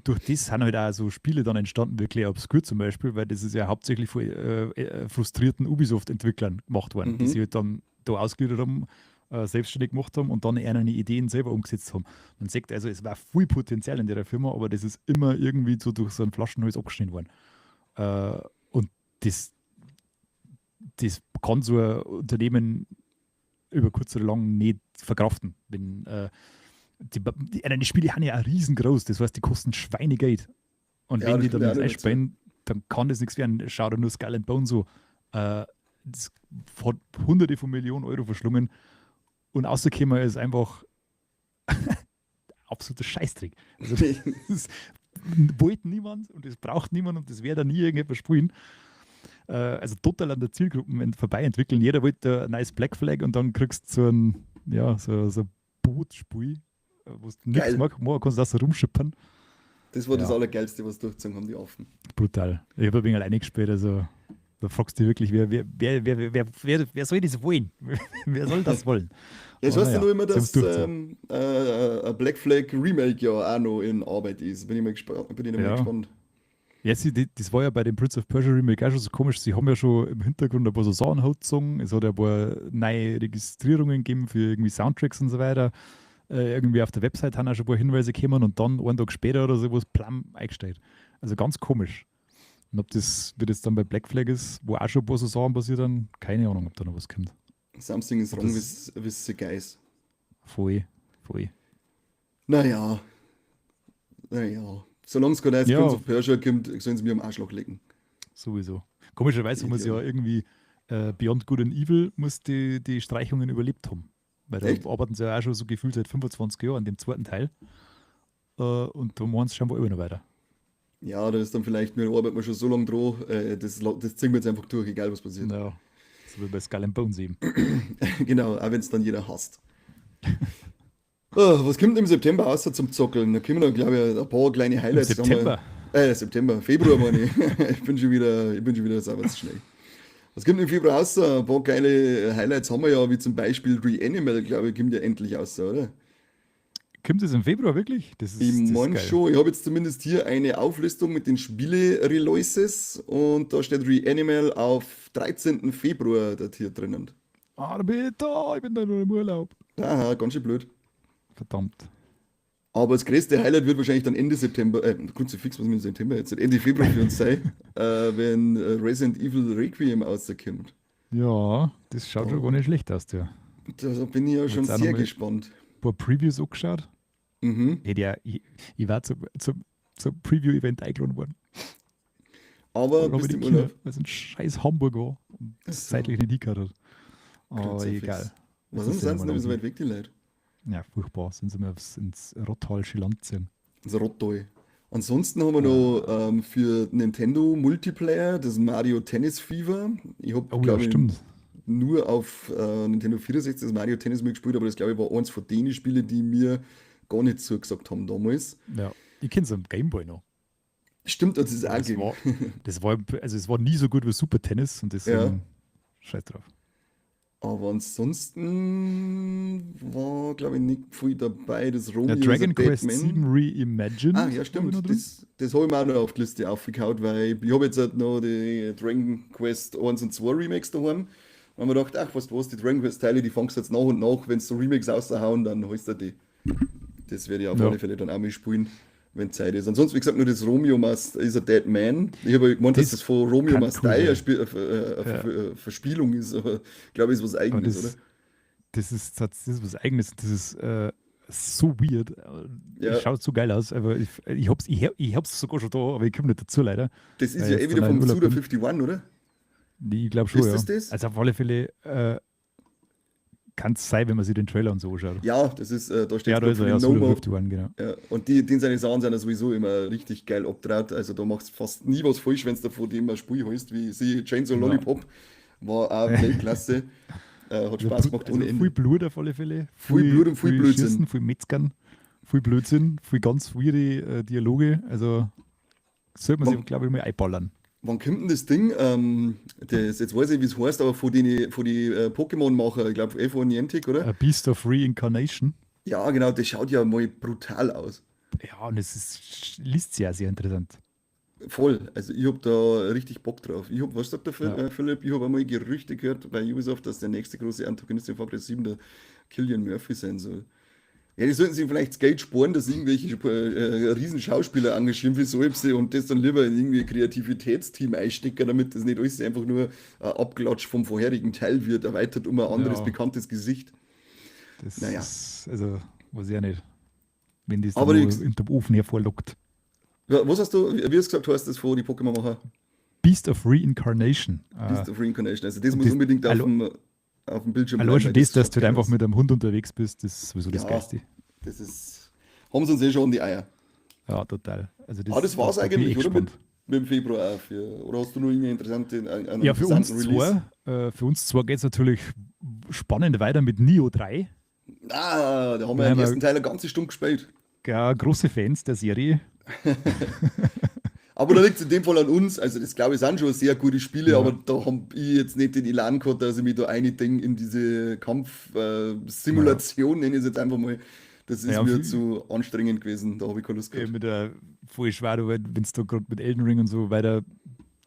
durch das sind halt auch so Spiele dann entstanden, wie Clair Obscur zum Beispiel, weil das ist ja hauptsächlich von frustrierten Ubisoft-Entwicklern gemacht worden, die sich Mhm. halt dann da ausgegliedert haben, selbstständig gemacht haben und dann eher eine Ideen selber umgesetzt haben. Man sagt also, es war viel Potenzial in der Firma, aber das ist immer irgendwie so durch so ein Flaschenhals abgeschnitten worden. Und das, das kann so ein Unternehmen über kurz oder lang nicht verkraften. Wenn, die Spiele haben ja auch riesengroß, das heißt, die kosten Schweinegeld. Und Ja, wenn das die kommt dann ja auch nichts noch dazu. einsparen, dann kann das nichts werden. Schau dir nur Skull and Bone so. Das hat Hunderte von Millionen Euro verschlungen und außergekommen ist einfach absoluter Scheißdreck. Also das wollte niemand und das braucht niemand und das wird da nie irgendjemand spielen. also total an der Zielgruppe vorbei entwickeln. Jeder wollte ein nice Black Flag und dann kriegst du so ein, ja, so ein Bootspiel, wo du nichts Geil. machen kannst, das rumschippern. Das war das Ja. Allergeilste, was durchgezogen haben, die Affen. Brutal. Ich habe ein wenig alleine gespielt, also da fragst du dich wirklich, wer soll das wollen? Wer soll das wollen? Ja, ich Aber weiß ja naja, nur immer, sie haben's dass durchgezogen. ein Black Flag Remake ja auch noch in Arbeit ist. Bin ich mal Ja. gespannt. Ja, das war ja bei dem Prince of Persia Remake auch schon so komisch. Sie haben ja schon im Hintergrund ein paar so Sachen halt gesungen. Es hat ja ein paar neue Registrierungen gegeben für irgendwie Soundtracks und so weiter. Irgendwie auf der Website haben auch schon ein paar Hinweise gekommen und dann einen Tag später oder so, wo es plam eingestellt. Also ganz komisch. Und ob das, wie das dann bei Black Flag ist, wo auch schon ein paar so Sachen passiert dann, keine Ahnung, ob da noch was kommt. Something is Ob wrong das- with the guys. Voll, voll. Naja. Solange es gerade als Ja. Prince of Persia kommt, sollen sie mir am Arschloch lecken. Sowieso. Komischerweise muss ja irgendwie Beyond Good and Evil muss die Streichungen überlebt haben. Weil da Echt? arbeiten sie ja auch schon so gefühlt seit 25 Jahren an dem zweiten Teil. Und da machen sie scheinbar immer noch weiter. Ja, da ist dann vielleicht, wir arbeiten wir schon so lange dran, das ziehen wir jetzt einfach durch, egal was passiert. Ja, so wie bei Skull and Bones eben. Genau, auch wenn es dann jeder hasst. Was kommt im September außer zum Zockeln? Da kommen dann, glaube ich, ein paar kleine Im Highlights. September. September, Februar meine ich. Ich bin schon wieder sauber zu schnell. Was kommt im Februar außer? Ein paar geile Highlights haben wir ja, wie zum Beispiel Reanimal, glaube ich, kommt ja endlich außer, oder? Kommt es im Februar wirklich? Das Ich ist meine geil. schon, ich habe jetzt zumindest hier eine Auflistung mit den Spiele-Releases und da steht Reanimal auf 13. Februar datiert drinnen. Ah, da bin ich da, ich bin da nur im Urlaub. Aha, ganz schön blöd. Verdammt. Aber das größte Highlight wird wahrscheinlich dann Ende September, Kruzifix, was mit September jetzt, Ende Februar für uns sein, wenn Resident Evil Requiem rauskommt. Ja, das schaut schon Oh. gar nicht schlecht aus, der. Da bin ich ja schon Jetzt auch sehr noch mal- gespannt. Ein paar Previews angeschaut. Mhm. Ich war zum Preview-Event eingeladen worden. Aber Dann habe bist ich im die Kinder, Urlaub. weil es ein scheiß Hamburg war und Ach das so. zeitlich nicht hingehört hat. Aber Kruzifix. egal. Warum Das sind ist sie ja nicht so mal weit weg, die Leute? Ja, furchtbar. Sind sie mal ins Rottalsche Land ziehen. Das Rottoy. Ansonsten haben wir noch für Nintendo Multiplayer das Mario Tennis Fever. Ich habe, Oh ja, glaube ich, stimmt. nur auf Nintendo 64 das Mario Tennis mal gespielt, aber das, glaube ich, war eins von den Spielen, die mir gar nicht zugesagt haben damals. Ja. Ich kenne es am Gameboy noch. Stimmt, das ist auch Das gegeben. war, also es war nie so gut wie Super Tennis und deswegen Ja. scheiß drauf. Aber ansonsten war, glaube ich, nicht viel dabei. Das Romeo Ja, is a Dragon Dead Quest Man. 7 Reimagined. Ah, ja, habe ich noch stimmt. drin. Das habe ich mir auch noch auf die Liste aufgekaut, weil ich habe jetzt halt noch die Dragon Quest 1 und 2 Remakes daheim. Und haben wir gedacht, ach, weißt du was, die Dragon Quest Teile, die fangst du jetzt nach und nach, wenn es so Remakes raushauen, dann holst du die. Das werde ich auf Ja. alle Fälle dann auch mal spielen, wenn Zeit ist. Ansonsten, wie gesagt, nur das Romeo is a Dead Man. Ich habe gemeint, dass Das das von Romeo kann Must Die cool eine sein. Verspielung ist, aber ich glaube, es ist was Aber Eigenes, oder? das ist was Eigenes. Das ist so weird. Ja. Es schaut so geil aus. Aber ich hab's sogar schon da, aber ich komme nicht dazu leider. Das ist Weil ja ich eh jetzt wieder dann vom im Urlaub Suda bin. 51, oder? Ich glaube schon, Ist ja. das das? Also auf alle Fälle kann es sein, wenn man sich den Trailer und so anschaut. Ja, das ist, da steht Ja, da ist er, ja, No Suda More. 51, genau. Ja, und die seine Sachen sind ja sowieso immer richtig geil abgetraut. Also da machst du fast nie was falsch, wenn du von dem ein Spiel holst, wie sie Chainsaw Ja. Lollipop. War auch Weltklasse. Hat Spaß gemacht ohne Also Ende. viel Blut auf alle Fälle. Viel Blut und viel Blödsinn. Schießen, viel Metzgern, viel Blödsinn, viel ganz weirde Dialoge. Also sollte man sich, glaube ich, mal einballern. Wann kommt denn das Ding? Jetzt weiß ich, wie es heißt, aber von die Pokémon-Macher, ich glaube, von Niantic, oder? A Beast of Reincarnation. Ja, genau, das schaut ja mal brutal aus. Ja, und liest sehr, sehr interessant. Voll. Also ich habe da richtig Bock drauf. Was sagt der Ja. Philipp? Ich habe einmal Gerüchte gehört bei Ubisoft, dass der nächste große Antagonist in Far Cry 7 der Cillian Murphy sein soll. Ja, die sollten sich vielleicht das Geld sparen, dass irgendwelche riesen Schauspieler engagieren für so etwas und das dann lieber in irgendwie ein Kreativitätsteam einstecken, damit das nicht alles einfach nur Abklatsch vom vorherigen Teil wird, erweitert um ein anderes Ja. bekanntes Gesicht. Das Naja. ist, also, weiß ich ja nicht. Wenn das Aber dann die- nur in dem Ofen hervorlockt. Ja, was hast du, wie hast du gesagt, heißt das vor die Pokémon-Macher? Beast of Reincarnation. Beast of Reincarnation. Also das und muss das- unbedingt Allo- auf dem Bildschirm allein schon weil das, dass schaut du halt geil einfach aus. mit einem Hund unterwegs bist, das ist sowieso das Ja. Geilste. Das ist, haben sie uns eh schon um die Eier. Ja, total. Also Ah, das war's macht mich eigentlich, oder? gespannt. mit dem Februar auch oder hast du noch irgendeinen einen Ja, für uns interessanten Release? zwei geht es natürlich spannend weiter mit Nioh 3. Ah, da haben wir Da im haben ersten wir Teil eine ganze Stunde gespielt. ja, große Fans der Serie. Aber da liegt es in dem Fall an uns. Also, das glaube ich sind schon sehr gute Spiele, aber Ja, da habe ich jetzt nicht den Elan gehabt, dass ich mich da eindenke in diese ja. Kampfsimulation, nenne ich es jetzt einfach mal. Das ist Ja, mir zu anstrengend gewesen. Da habe ich keine Lust gehabt. mit der voll schwer, wenn du gerade mit Elden Ring und so weiter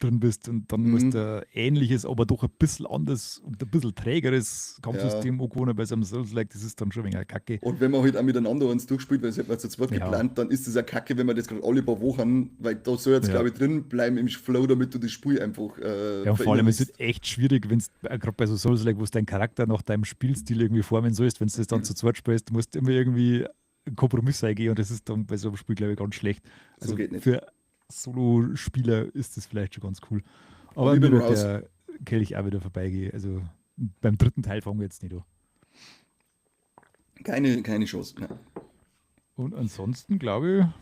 drin bist und dann musst Mhm. du ähnliches, aber doch ein bisschen anders und ein bisschen trägeres Ja. Kampfsystem angewohnt bei so einem Souls-like, das ist dann schon wegen Kacke. Und wenn man halt auch miteinander uns durchspielt, weil es hat man zu zweit Ja, geplant, dann ist das ja kacke, wenn man das gerade alle paar Wochen, weil da soll jetzt, ja. glaube ich, drin bleiben im Flow, damit du das Spiel einfach Ja, und vor allem ist es verinnerlichst. echt schwierig, wenn es gerade bei so Souls-like, wo es deinen Charakter nach deinem Spielstil irgendwie formen sollst, wenn du das dann zu zweit spielst, musst du immer irgendwie einen Kompromiss eingehen und das ist dann bei so einem Spiel, glaube ich, ganz schlecht. So Also geht nicht. für Solo-Spieler ist das vielleicht schon ganz cool. Aber Aber ich mir bin wird raus. der Kelch auch wieder vorbeigehen. Also beim dritten Teil fangen wir jetzt nicht an. Keine Chance. Ja. Und ansonsten glaube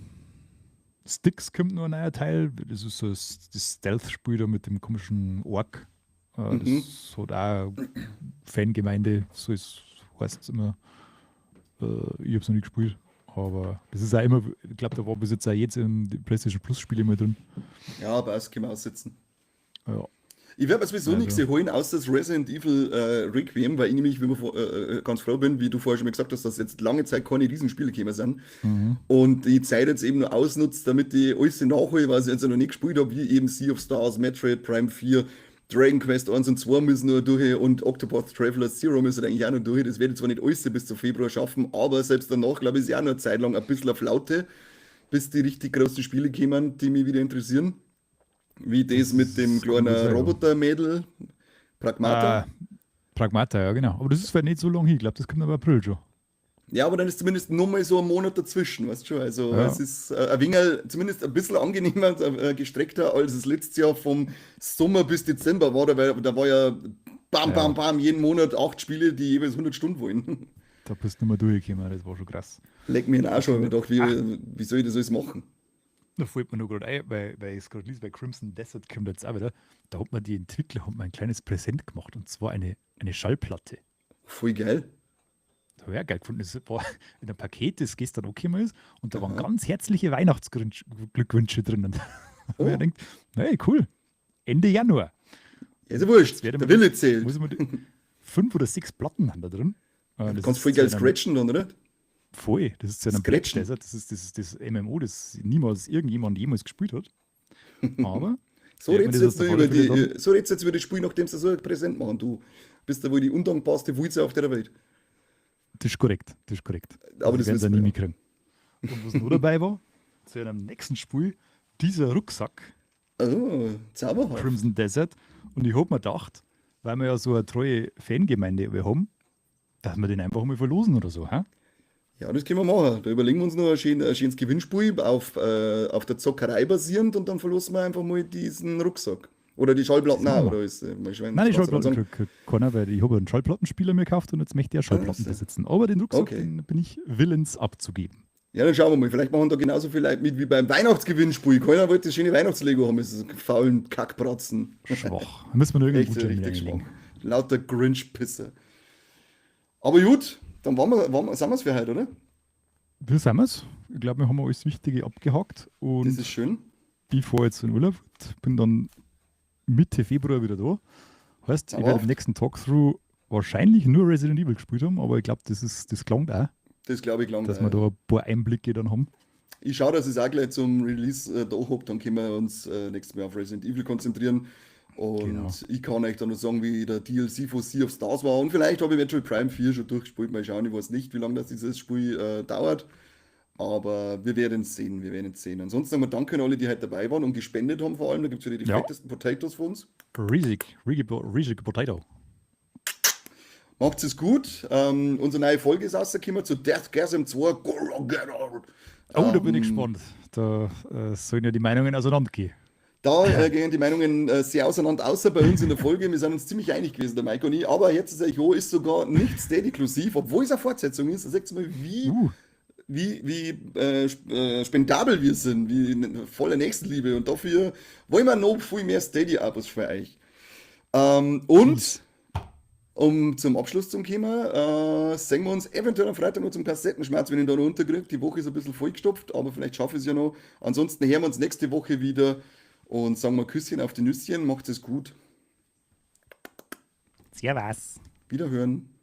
ich, Styx kommt noch ein neuer Teil. Das ist so das Stealth-Spiel da mit dem komischen Ork. Mhm. Das hat auch Fangemeinde, so heißt es immer. Ich habe es noch nicht gespielt. Aber das ist auch immer, ich glaube, da war bis jetzt auch jetzt in die PlayStation Plus-Spiele mal drin. Ja, passt, können wir aussitzen. Ja, Ich werde mir sowieso nichts also. holen, außer das Resident Evil Requiem, weil ich nämlich ganz froh bin, wie du vorher schon mal gesagt hast, dass jetzt lange Zeit keine Riesenspiele gekommen sind. Mhm. Und die Zeit jetzt eben nur ausnutzt, damit ich alles nachhole, was ich jetzt noch nicht gespielt habe, wie eben Sea of Stars, Metroid Prime 4, Dragon Quest 1 und 2 müssen noch durch und Octopath Traveler Zero müssen eigentlich auch noch durch. Das werde ich zwar nicht alles bis zum Februar schaffen, aber selbst danach, glaube ich, ist ja auch noch eine Zeit lang ein bisschen auf Laute, bis die richtig großen Spiele kommen, die mich wieder interessieren. Wie das mit dem Das kann gut kleinen sein, ja. Robotermädel, Pragmata. Äh, Pragmata, ja, genau. Aber das ist vielleicht nicht so lange hin. Ich glaube, das kommt aber April schon. Ja, aber dann ist zumindest noch mal so ein Monat dazwischen, weißt du schon. Also es Ja, ist ein wenig, zumindest ein bisschen angenehmer, gestreckter, als es letztes Jahr vom Sommer bis Dezember war. Da war ja bam, bam, ja. bam, jeden Monat 8 Spiele, die jeweils 100 Stunden wollen. Da bist du nicht mehr durchgekommen. Das war schon krass. Leck mir in den Arsch, hab ich mir gedacht, Ach, wie soll ich das alles machen? da fällt mir nur gerade ein, weil ich es gerade lese, bei Crimson Desert kommt jetzt auch wieder. Da hat mir die Entwickler haben mir ein kleines Präsent gemacht und zwar eine Schallplatte. Voll geil. Da habe ich auch geil gefunden. Das war in einem Paket, das gestern angekommen ist und da waren Aha. ganz herzliche Weihnachtsglückwünsche drinnen. Da habe ich Oh, gedacht, hey, cool. Ende Januar. ja, ist ja Jetzt wurscht. werde Der man Wille das, muss zählt. ich mir 5 oder 6 Platten haben da drin. Ja, du Das kannst voll ist zu geil einem scratchen dann, oder? voll, das ist zu einem Black Scratchen. Desert, das MMO, das niemals irgendjemand jemals gespielt hat. Aber So ich werde mir redest das du aus jetzt der nur über Fallefälle dann, so redest du jetzt über das Spiel, nachdem sie so präsent machen. Du bist da wohl die undankbarste Wulze auf der Welt. das ist korrekt, das ist korrekt. Aber Also die das werden es ja wissen nie wir ja. mitkriegen. Und was noch dabei war, zu einem nächsten Spiel, dieser Rucksack, Oh, zauberhaft. Crimson Desert. Und ich habe mir gedacht, weil wir ja so eine treue Fangemeinde haben, dass wir den einfach mal verlosen oder so. Hä? Ja, das können wir machen. Da überlegen wir uns noch ein schönes Gewinnspiel auf der Zockerei basierend und dann verlosen wir einfach mal diesen Rucksack. Oder die Das Schallplatten auch, machen wir. oder ist mal schwer Nein, die Straße Schallplatten sagen. kriegt keiner, weil ich habe einen Schallplattenspieler mir gekauft und jetzt möchte ich ja Ah, Schallplatten so. besitzen. Aber den Rucksack, Okay. den bin ich willens abzugeben. Ja, dann schauen wir mal. Vielleicht machen da genauso viele Leute mit wie beim Weihnachtsgewinnspiel. Keiner wollte das schöne Weihnachtslego haben, diese faulen Kackbratzen. Schwach. Da müssen wir noch irgendeinen Echt Gutschein mit richtig schwach. einlegen. Lauter Grinch-Pisse. Aber gut, dann sind wir es für heute, oder? Wir sind es. Ich glaube, wir haben alles Wichtige abgehakt Das ist und schön. ich fahre jetzt in Urlaub. Bin dann Mitte Februar wieder da. Heißt, ich werde im Dauerhaft. nächsten Talkthrough wahrscheinlich nur Resident Evil gespielt haben, aber ich glaube, das klang auch, Das glaube ich lang. dass wir da ein paar Einblicke dann haben. Ich schaue, dass ich es auch gleich zum Release da habe, dann können wir uns nächstes Mal auf Resident Evil konzentrieren. Genau. Und ich kann euch dann noch sagen, wie der DLC von Sea of Stars war. Und vielleicht habe ich Metroid Prime 4 schon durchgespielt. Mal schauen, ich weiß nicht, wie lange das dieses Spiel dauert. Aber wir werden es sehen, wir werden es sehen. Ansonsten nochmal danke an alle, die heute dabei waren und gespendet haben vor allem. Da gibt es wieder die Ja, fettesten Potatoes von uns. riesig Potato. Macht's es gut. Unsere neue Folge ist rausgekommen zu Death Gasm 2. Gorogeddon. Oh, da bin ich gespannt. Da sollen ja die Meinungen auseinandergehen. Da gehen die Meinungen sehr auseinander, außer bei uns in der Folge. Wir sind uns ziemlich einig gewesen, der Mike und ich. Aber jetzt ist Echo ist sogar nicht Steady-inklusiv, obwohl es eine Fortsetzung ist. Da seht ihr mal, wie Uh, wie spendabel wir sind, wie voller Nächstenliebe. Und dafür wollen wir noch viel mehr Steady-Abos für euch. Und Please. um zum Abschluss zum Thema, sehen wir uns eventuell am Freitag noch zum Kassettenschmerz, wenn ich da noch unterkriege. Die Woche ist ein bisschen vollgestopft, aber vielleicht schaffe ich es ja noch. Ansonsten hören wir uns nächste Woche wieder und sagen wir Küsschen auf die Nüsschen. Macht es gut. Servus. Wiederhören.